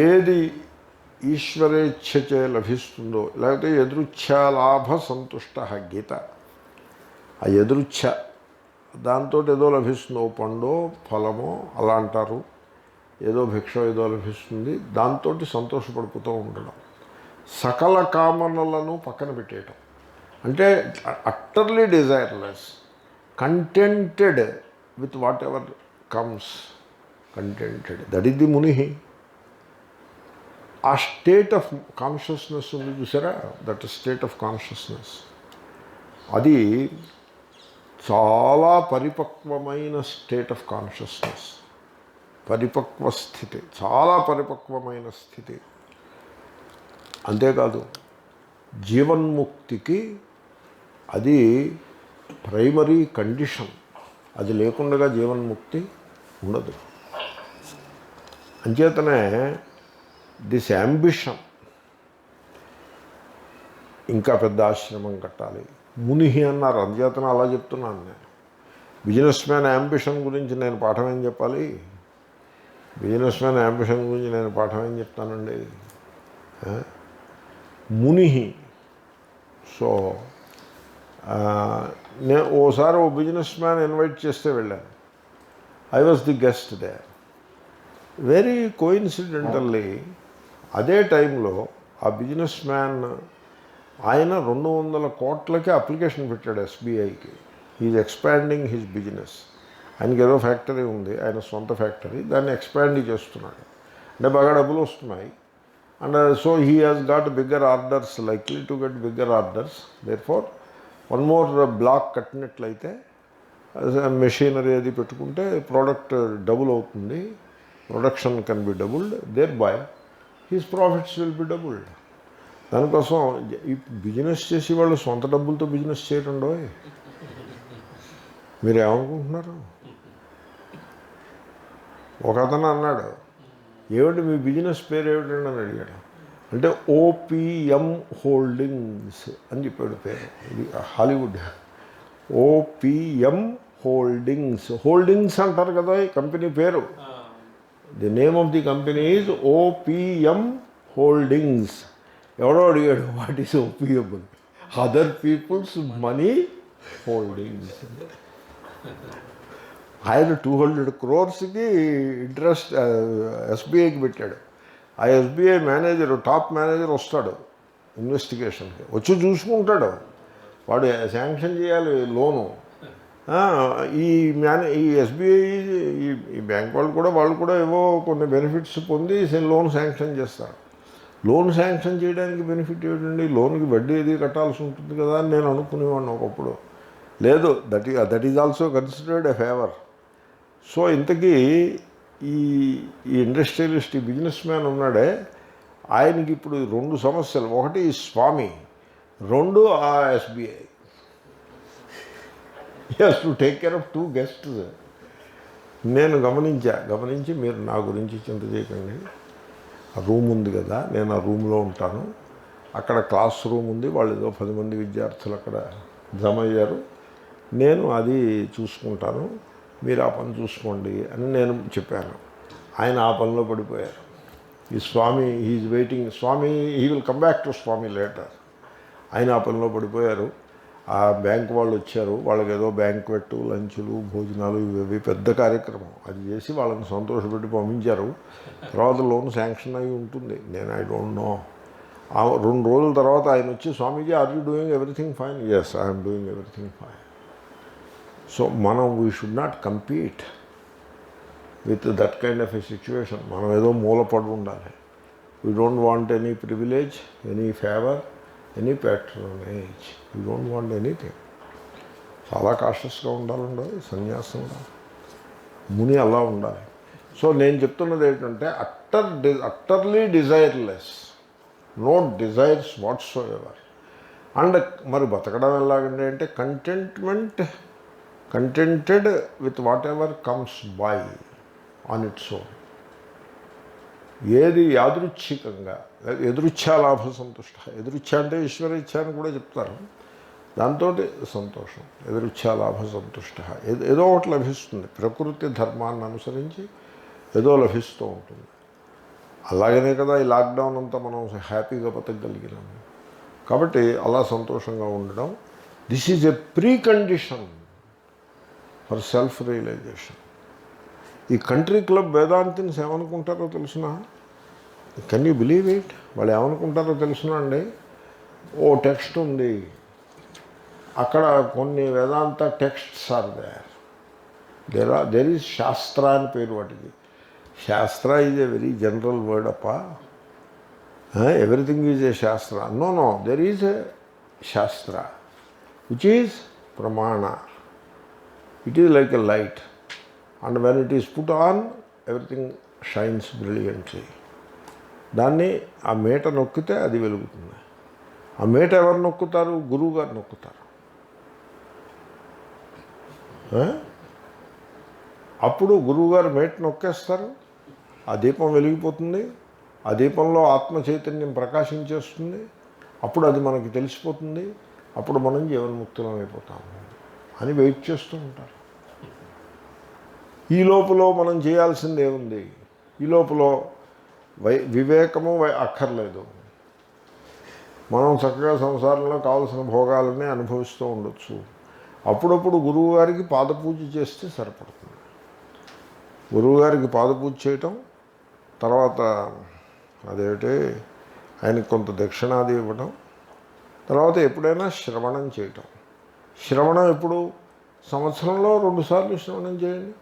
ఏది ఈశ్వరేచ్ఛచే లభిస్తుందో, లేకపోతే ఎదృచ్ఛాలాభ సంతుష్ట గీత, ఆ ఎదృచ్ఛ దాంతో ఏదో లభిస్తుందో, పండో ఫలమో అలా అంటారు, ఏదో భిక్ష ఏదో లభిస్తుంది, దాంతో సంతోషపడిపోతూ ఉండడం. సకల కామనలను పక్కన పెట్టేయటం అంటే utterly desireless, కంటెంటెడ్ with whatever comes, కంటెంటెడ్. That is the ముని. ఆ స్టేట్ ఆఫ్ కాన్షియస్నెస్ ఉంది చూసారా, దట్ స్టేట్ ఆఫ్ కాన్షియస్నెస్, అది చాలా పరిపక్వమైన స్టేట్ ఆఫ్ కాన్షియస్నెస్, పరిపక్వ స్థితి, చాలా పరిపక్వమైన స్థితి. అంతేకాదు జీవన్ముక్తికి అది ప్రైమరీ కండిషన్. అది లేకుండా జీవన్ముక్తి ఉండదు. అంచేతనే దిస్ యాంబిషన్, ఇంకా పెద్ద ఆశ్రమం కట్టాలి, ముని అన్నారు, అంచేతన అలా చెప్తున్నాను నేను. బిజినెస్ మ్యాన్ యాంబిషన్ గురించి నేను పాఠం ఏం చెప్పాలి? బిజినెస్ మ్యాన్ యాంబిషన్ గురించి నేను పాఠం ఏం చెప్తానండి? ముని. సో నేను ఓసారి ఓ బిజినెస్ మ్యాన్ ఇన్వైట్ చేస్తే వెళ్ళాను. I was the guest there. Very coincidentally అదే టైంలో ఆ బిజినెస్ మ్యాన్ ఆయన 200 కోట్లకి అప్లికేషన్ పెట్టాడు ఎస్బీఐకి. He's expanding his business. ఆయనకి ఏదో ఫ్యాక్టరీ ఉంది, ఆయన సొంత ఫ్యాక్టరీ, దాన్ని ఎక్స్పాండ్ చేస్తున్నాడు. అంటే బాగా డబ్బులు వస్తున్నాయి. And so he has got bigger orders, likely to get bigger orders. Therefore one more block కట్టినట్లయితే మెషినరీ అది పెట్టుకుంటే ప్రోడక్ట్ డబుల్ అవుతుంది, production can be doubled, thereby his profits will be doubled. దానికోసం ఈ business చేసి వాళ్ళు సొంత డబ్బులతో బిజినెస్ చేయటండో. మీరు ఏమనుకుంటున్నారు? ఒక అతను అన్నాడు, ఏమిటి మీ బిజినెస్ పేరు ఏమిటండి అని అడిగాడు. అంటే ఓపిఎం హోల్డింగ్స్ అని చెప్పాడు పేరు. ఇది హాలీవుడ్. OPM holdings. హోల్డింగ్స్ అంటారు కదా ఈ కంపెనీ పేరు. The name of the company is OPM holdings. ఎవడో అడిగాడు, what is OPM? Other peoples money holdings. ఆయన 200 crores ఇంట్రెస్ట్ ఎస్బీఐకి పెట్టాడు. ఆ ఎస్బీఐ మేనేజర్, టాప్ మేనేజర్ వస్తాడు ఇన్వెస్టిగేషన్కి, వచ్చి చూసుకుంటాడు. వాడు శాంక్షన్ చేయాలి లోను. ఈ ఎస్బీఐ ఈ బ్యాంక్ వాళ్ళు కూడా ఏవో కొన్ని బెనిఫిట్స్ పొంది లోన్ శాంక్షన్ చేస్తారు. లోన్ శాంక్షన్ చేయడానికి బెనిఫిట్ ఏమిటండి? లోన్కి వడ్డీ ఏది కట్టాల్సి ఉంటుంది కదా అని నేను అనుకునేవాడిని ఒకప్పుడు. లేదు, that is also considered a favour. So ఇంతకీ ఈ ఇండస్ట్రియలిస్ట్, ఈ బిజినెస్ మ్యాన్ ఉన్నాడే, ఆయనకి ఇప్పుడు 2 సమస్యలు. ఒకటి ఈ స్వామి, 2 ఆ SBI. He has to take care of 2 guests. నేను గమనించి మీరు నా గురించి చింత చేయకండి. ఆ రూమ్ ఉంది కదా, నేను ఆ రూమ్లో ఉంటాను. అక్కడ క్లాస్ రూమ్ ఉంది, వాళ్ళు ఏదో 10 మంది విద్యార్థులు అక్కడ జమ అయ్యారు. నేను అది చూసుకుంటాను, మీరు ఆ పని చూసుకోండి అని నేను చెప్పాను. ఆయన ఆ పనిలో పడిపోయారు. ఈ Swami he is waiting, Swami he will come back to Swami later. ఆయన ఆ పనిలో పడిపోయారు. ఆ బ్యాంక్ వాళ్ళు వచ్చారు, వాళ్ళకి ఏదో బ్యాంక్వెట్టు, లంచులు, భోజనాలు ఇవి పెద్ద కార్యక్రమం. అది చేసి వాళ్ళని సంతోషపెట్టి పంపించారు. తర్వాత లోన్ శాంక్షన్ అయి ఉంటుంది. I don't know. 2 రోజుల తర్వాత ఆయన వచ్చి, Swamiji are you doing everything fine? Yes, I'm doing everything fine. So we should not compete with that kind of a situation. మనం ఏదో మూలపడి ఉండాలి. We don't want any privilege, any favour, any patronage. We don't want anything. చాలా కాషస్గా ఉండాలి సన్యాసంలో. ముని అలా ఉండాలి. So నేను చెప్తున్నది ఏంటంటే utterly desireless, no desires whatsoever. And మరి బతకడం ఎలాగండి అంటే contented with whatever comes by on its own. ఏది యాదృచ్ఛికంగా, ఎదురుచ్ఛా లాభ సంతుష్ట. ఎదురుచ్ఛ అంటే ఈశ్వరేచ్ఛ అని కూడా చెప్తారు. దాంతో సంతోషం, ఎదురుచ్ఛా లాభ సంతుష్ట. ఏదో ఒకటి లభిస్తుంది, ప్రకృతి ధర్మాన్ని అనుసరించి ఏదో లభిస్తూ ఉంటుంది. అలాగనే కదా ఈ లాక్డౌన్ అంతా మనం హ్యాపీగా బతకగలిగినాము. కాబట్టి అలా సంతోషంగా ఉండడం, this is a precondition for self realisation. ఈ కంట్రీ క్లబ్ వేదాంతిన్స్ ఏమనుకుంటారో తెలుసునా? Can you believe it? వాళ్ళు ఏమనుకుంటారో తెలుసునా అండి? ఓ టెక్స్ట్ ఉంది, అక్కడ కొన్ని Vedanta texts are there is shastra అని పేరు వాటికి. Shastra is a very general word అప్ప. Everything is a shastra. No, there is a shastra which is pramana. It is like a light, and when it is put on everything shines brilliantly. దాన్ని ఆ మేట నొక్కితే అది వెలుగుతుంది. ఆ మేట ఎవరు నొక్కుతారు? గురువు గారు నొక్కుతారు. అప్పుడు గురువుగారు మేట నొక్కేస్తారు, ఆ దీపం వెలిగిపోతుంది. ఆ దీపంలో ఆత్మ చైతన్యం ప్రకాశించేస్తుంది. అప్పుడు అది మనకి తెలిసిపోతుంది. అప్పుడు మనం జీవన్ముక్తులం అయిపోతాము అని వెయిట్ చేస్తూ ఉంటారు. ఈ లోపల మనం చేయాల్సింది ఏముంది? ఈ లోపల వివేకము అక్కర్లేదు. మనం చక్కగా సంసారంలో కావలసిన భోగాలన్నీ అనుభవిస్తూ ఉండొచ్చు. అప్పుడప్పుడు గురువుగారికి పాదపూజ చేస్తే సరిపడుతుంది. గురువుగారికి పాదపూజ చేయటం, తర్వాత అదేమిటి ఆయనకు కొంత దక్షిణాది ఇవ్వటం, తర్వాత ఎప్పుడైనా శ్రవణం చేయటం. శ్రవణం ఎప్పుడు? సంవత్సరంలో 2 సార్లు శ్రవణం చేయండి.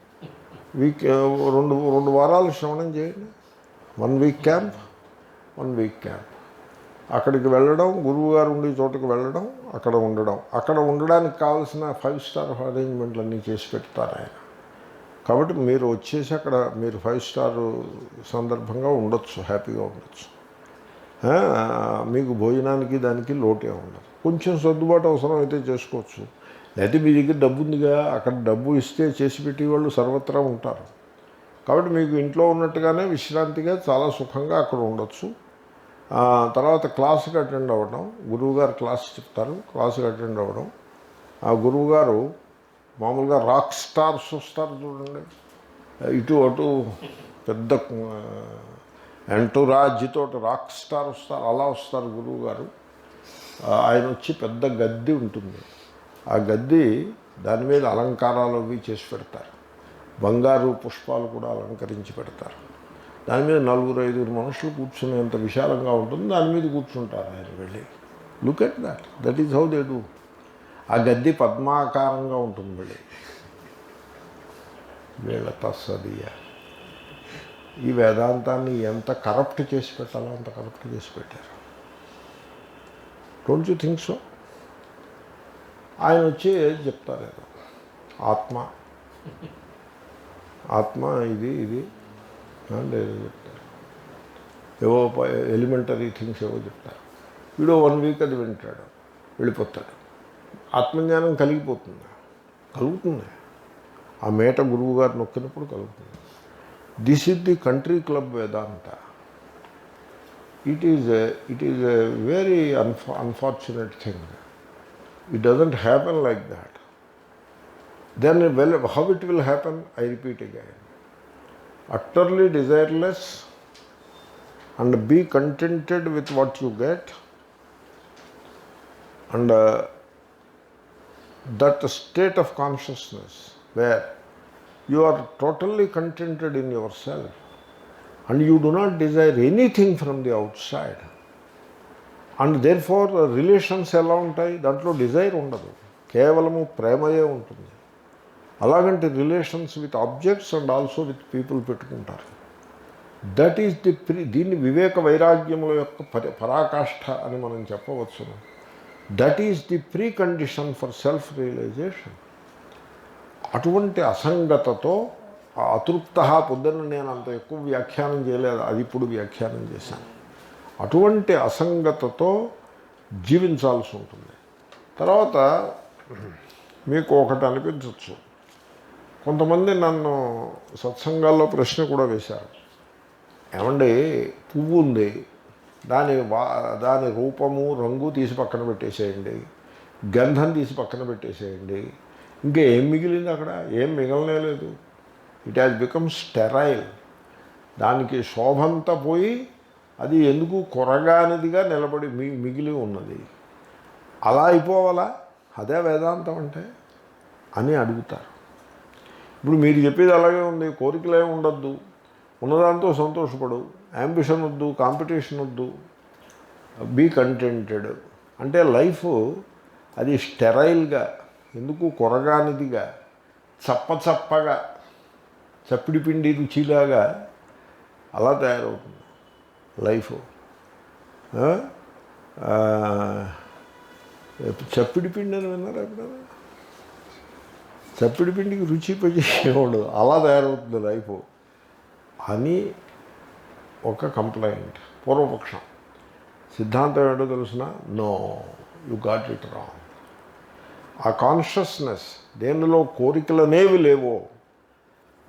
రెండు వారాలు శ్రవణం చేయండి. 1 వీక్ క్యాంప్, 1 వీక్ క్యాంప్. అక్కడికి వెళ్ళడం, గురువుగారు ఉండే చోటుకు వెళ్ళడం, అక్కడ ఉండడం. అక్కడ ఉండడానికి కావాల్సిన 5 స్టార్ అరేంజ్మెంట్లు అన్నీ చేసి పెడతారు ఆయన. కాబట్టి మీరు వచ్చేసి అక్కడ మీరు 5 స్టార్ సందర్భంగా ఉండొచ్చు, హ్యాపీగా ఉండొచ్చు. మీకు భోజనానికి దానికి లోటే ఉండదు. కొంచెం సర్దుబాటు అవసరం అయితే చేసుకోవచ్చు. లేకపోతే మీ దగ్గర డబ్బు ఉందిగా, అక్కడ డబ్బు ఇస్తే చేసి పెట్టేవాళ్ళు సర్వత్రా ఉంటారు. కాబట్టి మీకు ఇంట్లో ఉన్నట్టుగానే విశ్రాంతిగా చాలా సుఖంగా అక్కడ ఉండొచ్చు. తర్వాత క్లాసుకి అటెండ్ అవ్వడం, గురువుగారు క్లాస్ చెప్తారు, క్లాసుకి అటెండ్ అవ్వడం. ఆ గురువుగారు మామూలుగా రాక్ స్టార్స్ వస్తారు చూడండి, ఇటు అటు పెద్ద ఎంటూరాజ్తో రాక్ స్టార్ వస్తారు, అలా వస్తారు గురువుగారు. ఆయన వచ్చి పెద్ద గద్దె ఉంటుంది, ఆ గద్దె దాని మీద అలంకారాలు అవి చేసి పెడతారు, బంగారు పుష్పాలు కూడా అలంకరించి పెడతారు. దాని మీద 4-5 మనుషులు కూర్చునేంత విశాలంగా ఉంటుంది, దాని మీద కూర్చుంటారు ఆయన వెళ్ళి. Look at that, that is how they do. ఆ గద్దె పద్మాకారంగా ఉంటుంది వెళ్ళి. వీళ్ళ తస్సదియ ఈ వేదాంతాన్ని ఎంత కరప్ట్ చేసి పెట్టాలో అంత కరప్ట్ చేసి పెట్టారు. Don't you think so? ఆయన వచ్చి చెప్తారు ఏదో ఆత్మ ఆత్మ ఇది ఇది అంటే ఏదో చెప్తారు, ఏవో ఎలిమెంటరీ థింగ్స్ ఏవో చెప్తారు. వీడో 1 వీక్ అది వింటాడు, వెళ్ళిపోతాడు. ఆత్మజ్ఞానం కలుగుతుంది. ఆ మేట గురువు గారు నొక్కినప్పుడు కలుగుతుంది. This is the country club Vedanta. It is a very unfortunate thing. It doesn't happen like that. Then how it will happen? I repeat again. Utterly desireless and be contented with what you get, and that state of consciousness where you are totally contented in yourself and you do not desire anything from the outside, and therefore relations ఎలా ఉంటాయి, దాంట్లో Dzire ఉండదు, కేవలము ప్రేమయే ఉంటుంది. అలాగంటే relations with objects and also with people పెట్టుకుంటారు. That is the దీన్ని వివేక వైరాగ్యముల యొక్క పరాకాష్ఠ అని మనం చెప్పవచ్చును. That is the precondition for self realisation. అటువంటి అసంగతతో అతృప్త పొద్దున్న నేను అంత ఎక్కువ వ్యాఖ్యానం చేయలేదు, అది ఇప్పుడు వ్యాఖ్యానం చేశాను. అటువంటి అసంగతతో జీవించాల్సి ఉంటుంది. తర్వాత మీకు ఒకటి అనిపించవచ్చు, కొంతమంది నన్ను సత్సంగాల్లో ప్రశ్న కూడా వేశారు, ఏమండి పువ్వు ఉంది, దాని రూపము రంగు తీసి పక్కన పెట్టేసేయండి, గంధం తీసి పక్కన పెట్టేసేయండి, ఇంకా ఏం మిగిలింది అక్కడ? ఏం మిగలనే లేదు. It has become sterile. దానికి శోభంతా పోయి అది ఎందుకు కొరగానిదిగా నిలబడి మిగిలి ఉన్నది. అలా అయిపోవాలా? అదే వేదాంతం అంటే అని అడుగుతారు. ఇప్పుడు మీరు చెప్పేది అలాగే ఉంది, కోరికలు ఏమి ఉండద్దు, ఉన్నదాంతో సంతోషపడు, యాంబిషన్ వద్దు, కాంపిటీషన్ వద్దు, బీ కంటెంటెడ్ అంటే లైఫ్ అది స్టెరైల్గా, ఎందుకు కొరగానిదిగా, చప్పగా, చప్పిడి పిండి రుచిలాగా అలా తయారవుతుంది లైఫ్. చప్పిడి పిండి అని విన్నారా ఎప్పుడైనా? చప్పిడి పిండికి రుచి పచ్చి ఉండదు, అలా తయారవుతుంది లైఫ్ అని ఒక కంప్లైంట్, పూర్వపక్షం. సిద్ధాంతం ఏంటో తెలుసిన? No, you got it wrong. ఆ కాన్షియస్నెస్ దేనిలో కోరికలనేవి లేవో,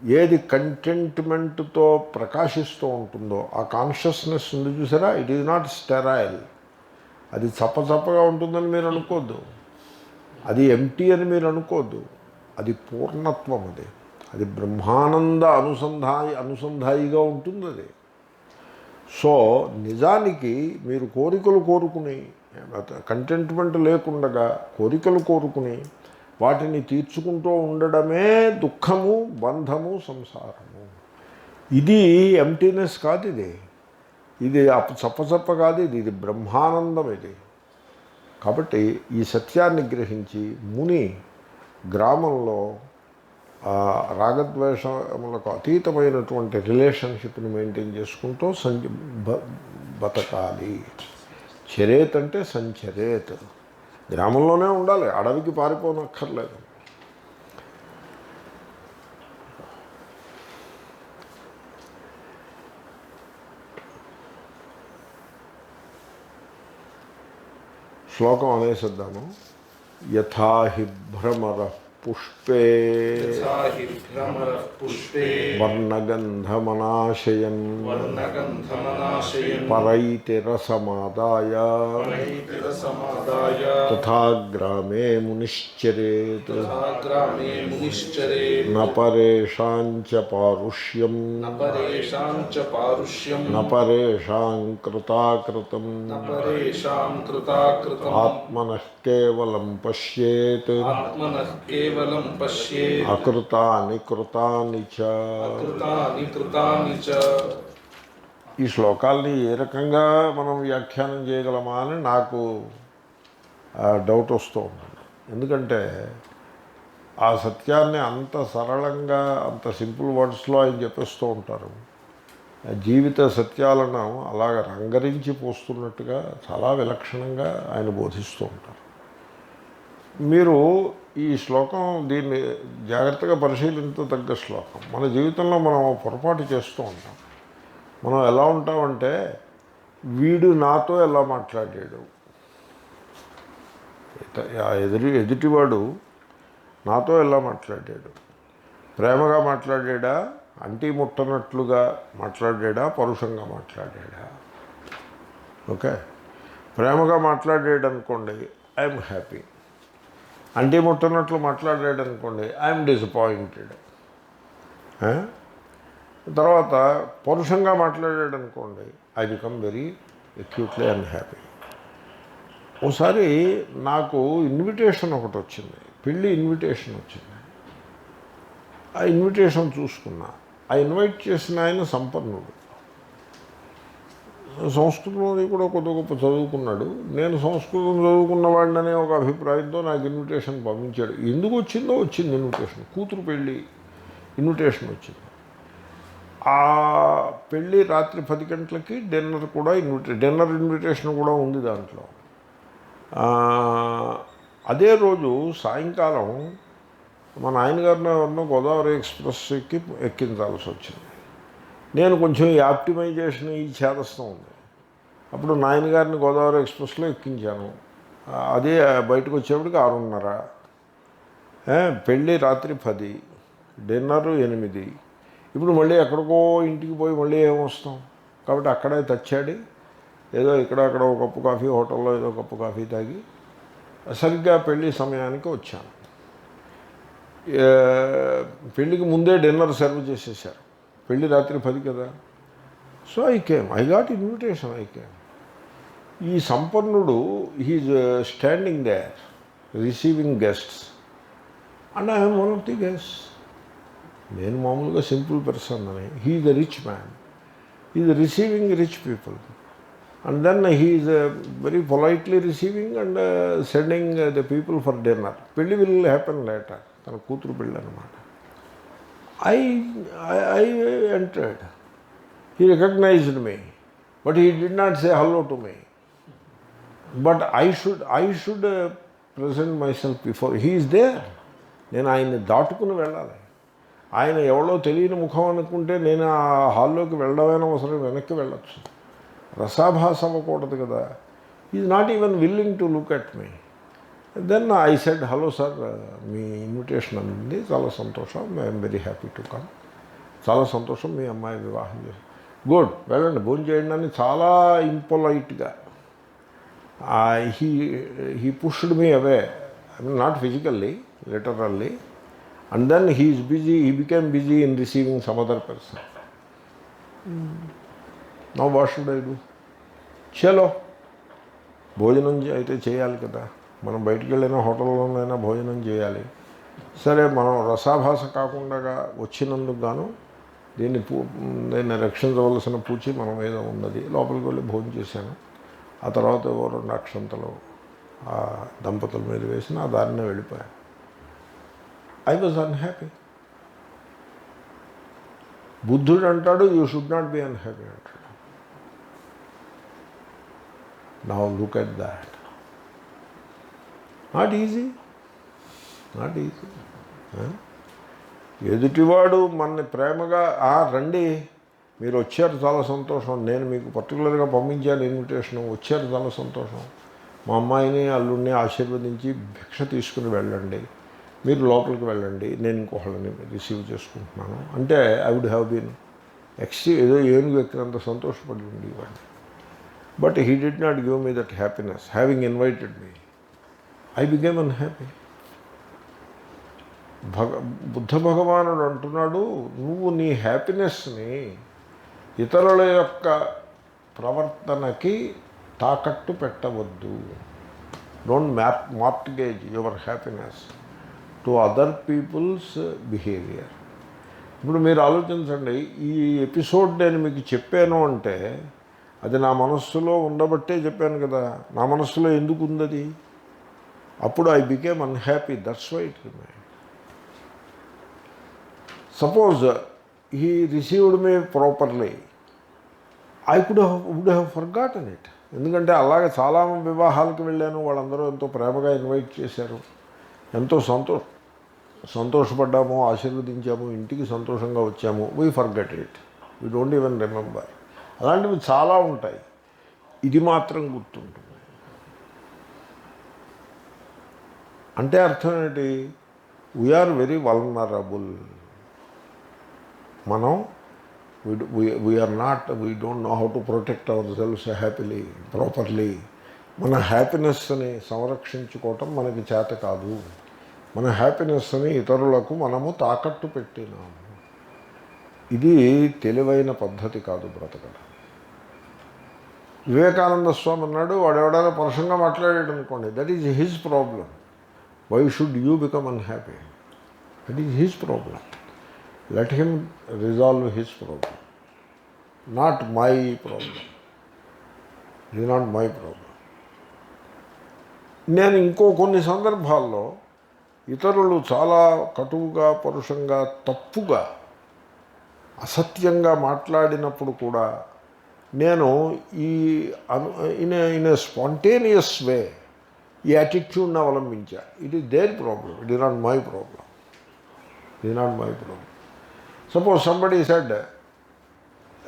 ఏది కంటెంట్మెంట్తో ప్రకాశిస్తూ ఉంటుందో ఆ కాన్షియస్నెస్ ఉంది చూసారా, ఇట్ ఈజ్ నాట్ స్టెరైల్. అది చప్పగా ఉంటుందని మీరు అనుకోవద్దు, అది ఎంటీ అని మీరు అనుకోవద్దు, అది పూర్ణత్వం. అది బ్రహ్మానంద అనుసంధాయిగా ఉంటుంది అది. సో నిజానికి మీరు కోరుకుని కంటెంట్మెంట్ లేకుండగా కోరికలు కోరుకుని వాటిని తీర్చుకుంటూ ఉండడమే దుఃఖము, బంధము, సంసారము. ఇది ఎంటీనెస్ కాదు, ఇది చప్ప కాదు, ఇది బ్రహ్మానందం. ఇది కాబట్టి ఈ సత్యాన్ని గ్రహించి ముని గ్రామంలో రాగద్వేషములకు అతీతమైనటువంటి రిలేషన్షిప్ని మెయింటైన్ చేసుకుంటూ బతకాలి. చరేత్ అంటే సంచరేత్, గ్రామంలోనే ఉండాలి, అడవికి పారిపోనక్కర్లేదు. శ్లోకం అనేసిద్దాము. యథా హి భ్రమర పుష్పే यथा हि भ्रमरः पुष्पे వర్ణగంధమనాశయన్ वर्णगन्धमनाशयन् పరైతి రసమాదాయ परैतिरसमादाय తథా గ్రామే మునిశ్చరేత్ तथा ग्रामे मुनिश्चरेत् న పరేషాం చ పారుష్యం न परेषां च पारुष्यं న పరేషాం కృతాకృతం न परेषां कृताकृतम् ఆత్మనః కేవలం పశ్యేత్ आत्मनः केवलं पश्येत् అకృతాని కృతాని చ. कृतानि कृतानि च. ఈ శ్లోకాల్ని ఏ రకంగా మనం వ్యాఖ్యానం చేయగలమా అని నాకు డౌట్ వస్తూ ఉంటుంది. ఎందుకంటే ఆ సత్యాన్ని అంత సరళంగా అంత సింపుల్ వర్డ్స్లో ఆయన చెప్పేస్తూ ఉంటారు. జీవిత సత్యాలను అలాగ రంగరించి పోస్తున్నట్టుగా చాలా విలక్షణంగా ఆయన బోధిస్తూ ఉంటారు. మీరు ఈ శ్లోకం దీన్ని జాగ్రత్తగా పరిశీలించదగ్గ శ్లోకం. మన జీవితంలో మనం పొరపాటు చేస్తూ ఉంటాం. మనం ఎలా ఉంటామంటే వీడు నాతో ఎలా మాట్లాడాడు, ఎదుటివాడు నాతో ఎలా మాట్లాడాడు, ప్రేమగా మాట్లాడా, అంటి ముట్టనట్లుగా మాట్లాడా, పరుషంగా మాట్లాడా. ఓకే, ప్రేమగా మాట్లాడాడు అనుకోండి, ఐఎమ్ హ్యాపీ. అంటి ముట్టనట్లు మాట్లాడాడు అనుకోండి, ఐఎమ్ డిసప్పాయింటెడ్. తర్వాత పరుషంగా మాట్లాడాడు అనుకోండి, I become very acutely unhappy. ఒకసారి నాకు ఇన్విటేషన్ ఒకటి వచ్చింది, పెళ్ళి ఇన్విటేషన్ వచ్చింది. ఆ ఇన్విటేషన్ చూసుకున్నా. ఆ ఇన్వైట్ చేసిన ఆయన సంపన్నుడు, సంస్కృతం అది కూడా కొద్ది గొప్ప చదువుకున్నాడు. నేను సంస్కృతం చదువుకున్నవాడిననే ఒక అభిప్రాయంతో నాకు ఇన్విటేషన్ పంపించాడు. ఎందుకు వచ్చిందో వచ్చింది ఇన్విటేషన్. కూతురు పెళ్ళి ఇన్విటేషన్ వచ్చింది. ఆ పెళ్ళి రాత్రి 10 గంటలకి డిన్నర్ కూడా డిన్నర్ ఇన్విటేషన్ కూడా ఉంది దాంట్లో. అదే రోజు సాయంకాలం మా నాయనగారిని ఎవరినో గోదావరి ఎక్స్ప్రెస్కి ఎక్కించాల్సి వచ్చింది. నేను కొంచెం ఈ ఆప్టిమైజేషన్ ఈ చేదస్తం ఉంది. అప్పుడు నాయనగారిని గోదావరి ఎక్స్ప్రెస్లో ఎక్కించాను. అదే బయటకు వచ్చేప్పటికి 6:30. పెళ్ళి రాత్రి 10, డిన్నరు 8. ఇప్పుడు మళ్ళీ ఎక్కడికో ఇంటికి పోయి మళ్ళీ ఏమొస్తాం. కాబట్టి అక్కడే తచ్చాడి ఏదో ఇక్కడ ఒక కప్పు కాఫీ, హోటల్లో ఏదో కప్పు కాఫీ తాగి సరిగ్గా పెళ్ళి సమయానికి వచ్చాను. పెళ్ళికి ముందే డిన్నర్ సర్వ్ చేసేసారు. పెళ్ళి రాత్రి 10 కదా. So I got invitation. ఈ సంపన్నుడు he's standing there receiving guests and I'm one of the guests. నేను మామూలుగా సింపుల్ పర్సన్ అని. He is a rich man, is receiving rich people and then he is very politely receiving and sending the people for dinner. పెళ్ళి will happen later, తన కూతురు పెళ్ళి అనమాట. I entered. He recognized me, but he did not say hello to me. But I should present myself before. He is there. నేను ఆయన్ని దాటుకుని వెళ్ళాలి. ఆయన ఎవరో తెలియని ముఖం అనుకుంటే నేను ఆ హాల్లోకి వెళ్ళడమైనా అవసరం, వెనక్కి వెళ్ళచ్చు. రసాభాస అవ్వకూడదు కదా. Is not even willing to look at me. Then I said, hello sir, మీ ఇన్విటేషన్ అంది, చాలా సంతోషం, I'm very happy to come. చాలా సంతోషం, మీ అమ్మాయి వివాహం చేసి గుడ్, వెళ్ళండి, భోజనం చేయండి అని చాలా ఇంపొలైట్గా. He pushed me away, I mean not physically, literally. And then he became busy in receiving some other person. Now what should I do? చలో భోజనం అయితే చేయాలి కదా. మనం బయటికి వెళ్ళినా హోటల్లోనైనా భోజనం చేయాలి. సరే, మనం రసాభాస కాకుండా వచ్చినందుకు గాను దీన్ని రక్షించవలసిన పూచి మనం ఏదో ఉన్నది. లోపలికి వెళ్ళి భోజనం చేశాను. ఆ తర్వాత 2 అక్షంతలు ఆ దంపతుల మీద వేసిన ఆ దారినే వెళ్ళిపోయాను. I was unhappy. బుద్ధుడు అంటాడు, you should not be unhappy అంటాడు. Now look at that. Not easy. ఎదుటివాడు మనని ప్రేమగా, రండి మీరు వచ్చారు చాలా సంతోషం, నేను మీకు పర్టికులర్గా పంపించాను ఇన్విటేషన్, వచ్చారు చాలా సంతోషం, మా అమ్మాయిని అల్లుడిని ఆశీర్వదించి భిక్ష తీసుకుని వెళ్ళండి, మీరు లోపలికి వెళ్ళండి, నేను ఇంకొకళ్ళని రిసీవ్ చేసుకుంటున్నాను అంటే ఐ వుడ్ హ్యావ్ బీన్ ఏదో ఏనుగు ఎక్కినంత సంతోషపడి ఉండేవాడిని. But he did not give me that happiness. Having invited me, I became unhappy. Buddha భగవానుడు అంటున్నాడు, నువ్వు నీ హ్యాపీనెస్ని ఇతరుల యొక్క ప్రవర్తనకి తాకట్టు పెట్టవద్దు. Don't mortgage your happiness to other people's behaviour. ఇప్పుడు మీరు ఆలోచించండి, ఈ ఎపిసోడ్ నేను మీకు చెప్పాను అంటే అది నా మనస్సులో ఉండబట్టే చెప్పాను కదా. నా మనస్సులో ఎందుకు ఉంది అది? అప్పుడు I became unhappy. That's why it remain. Suppose he received me properly, I would have forgotten it. ఎందుకంటే అలాగే చాలా వివాహాలకు వెళ్ళాను, వాళ్ళందరూ ఎంతో ప్రేమగా ఇన్వైట్ చేశారు, ఎంతో సంతోషపడ్డాము, ఆశీర్వదించాము, ఇంటికి సంతోషంగా వచ్చాము. We forget it, we don't even remember. అలాంటివి చాలా ఉంటాయి. ఇది మాత్రం గుర్తుంటుంది. అంటే అర్థం ఏంటి? We're very vulnerable. మనం we don't know how to protect ourselves happily, properly. మన హ్యాపీనెస్ని సంరక్షించుకోవటం మనకి చేత కాదు. మన హ్యాపీనెస్ని ఇతరులకు మనము తాకట్టు పెట్టినాము. ఇది తెలివైన పద్ధతి కాదు బ్రతకడం. వివేకానంద స్వామి అన్నాడు, వాడు ఎవడైనా పరుషంగా మాట్లాడాడు అనుకోండి, that is his problem. Why should you become unhappy? That is his problem. Let him resolve his problem, not my problem. ఇది నాట్ మై ప్రాబ్లం. నేను కొన్ని సందర్భాల్లో ఇతరులు చాలా కటువుగా, పరుషంగా, తప్పుగా, అసత్యంగా మాట్లాడినప్పుడు కూడా నేను ఇన్ ఏ స్పాంటేనియస్ వే ఈ యాటిట్యూడ్ని అవలంబించా. It is their problem, it is not my problem. It is not my problem. Suppose somebody said,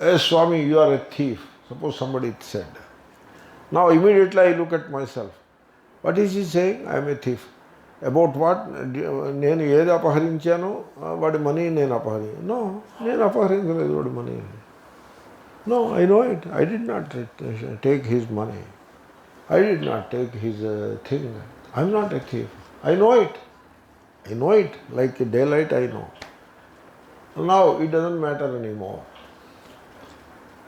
hey Swami you are a thief. Suppose somebody said. Now immediately I look at myself. What is he saying? I'm a thief. About what? నేను ఏది అపహరించానో వాడి money నేను no, నేను అపహరించలేదు వాడి money. No, I know it. I did not take his money. I did not take his thing. I'm not a thief. I know it. I know it like daylight. I know. Now it doesn't matter anymore.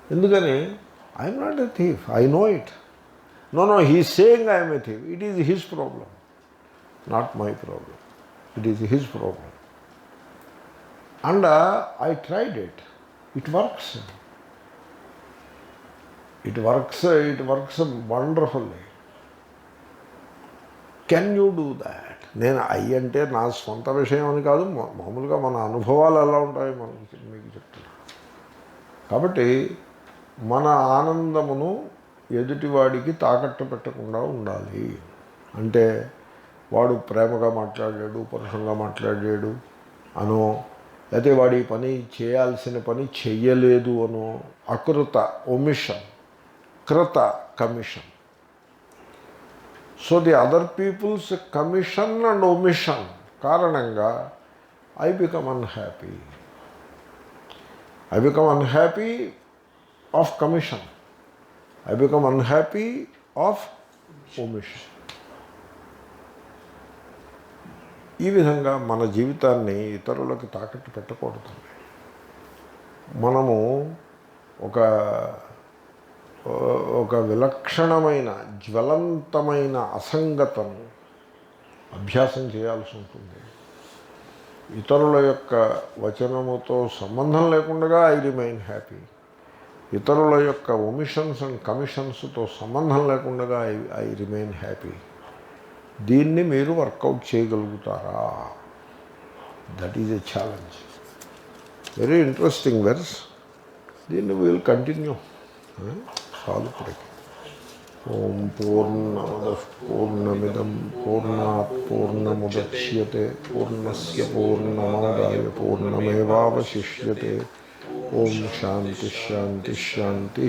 Endukani I am not a thief. I know it. No, he is saying I am a thief. It is his problem, not my problem. It is his problem. And I tried it. It works. It works wonderfully. Can you do that? నేను అయ్యి అంటే నా సొంత విషయం అని కాదు, మామూలుగా మన అనుభవాలు ఎలా ఉంటాయో మీకు చెప్తున్నాను. కాబట్టి మన ఆనందమును ఎదుటివాడికి తాకట్టు పెట్టకుండా ఉండాలి. అంటే వాడు ప్రేమగా మాట్లాడాడు, పరుషంగా మాట్లాడాడు అనో, అయితే వాడి పని చేయాల్సిన పని చెయ్యలేదు అనో, అకృత ఒమిషన్, కృత commission. So the other people's commission and omission కారణంగా I become unhappy. I become unhappy of commission. I become unhappy of omission. ఈ విధంగా మన జీవితాన్ని ఇతరులకు తాకట్టు పెట్టకూడదు. మనము ఒక విలక్షణమైన జ్వలంతమైన అసంగతను అభ్యాసం చేయాల్సి ఉంటుంది. ఇతరుల యొక్క వచనముతో సంబంధం లేకుండా ఐ రిమైన్ హ్యాపీ. ఇతరుల యొక్క ఒమిషన్స్ అండ్ కమిషన్స్తో సంబంధం లేకుండా ఐ రిమైన్ హ్యాపీ. దీన్ని మీరు వర్కౌట్ చేయగలుగుతారా? That is a challenge. Very interesting verse. దీన్ని విల్ కంటిన్యూ. చాలు ఇప్పటికి. ఓం పూర్ణమదః పూర్ణమిదం పూర్ణాత్ పూర్ణముదచ్యతే పూర్ణస్య పూర్ణమాదాయ పూర్ణమేవావశిష్యతే. ఓం శాంతి శాంతి శాంతి.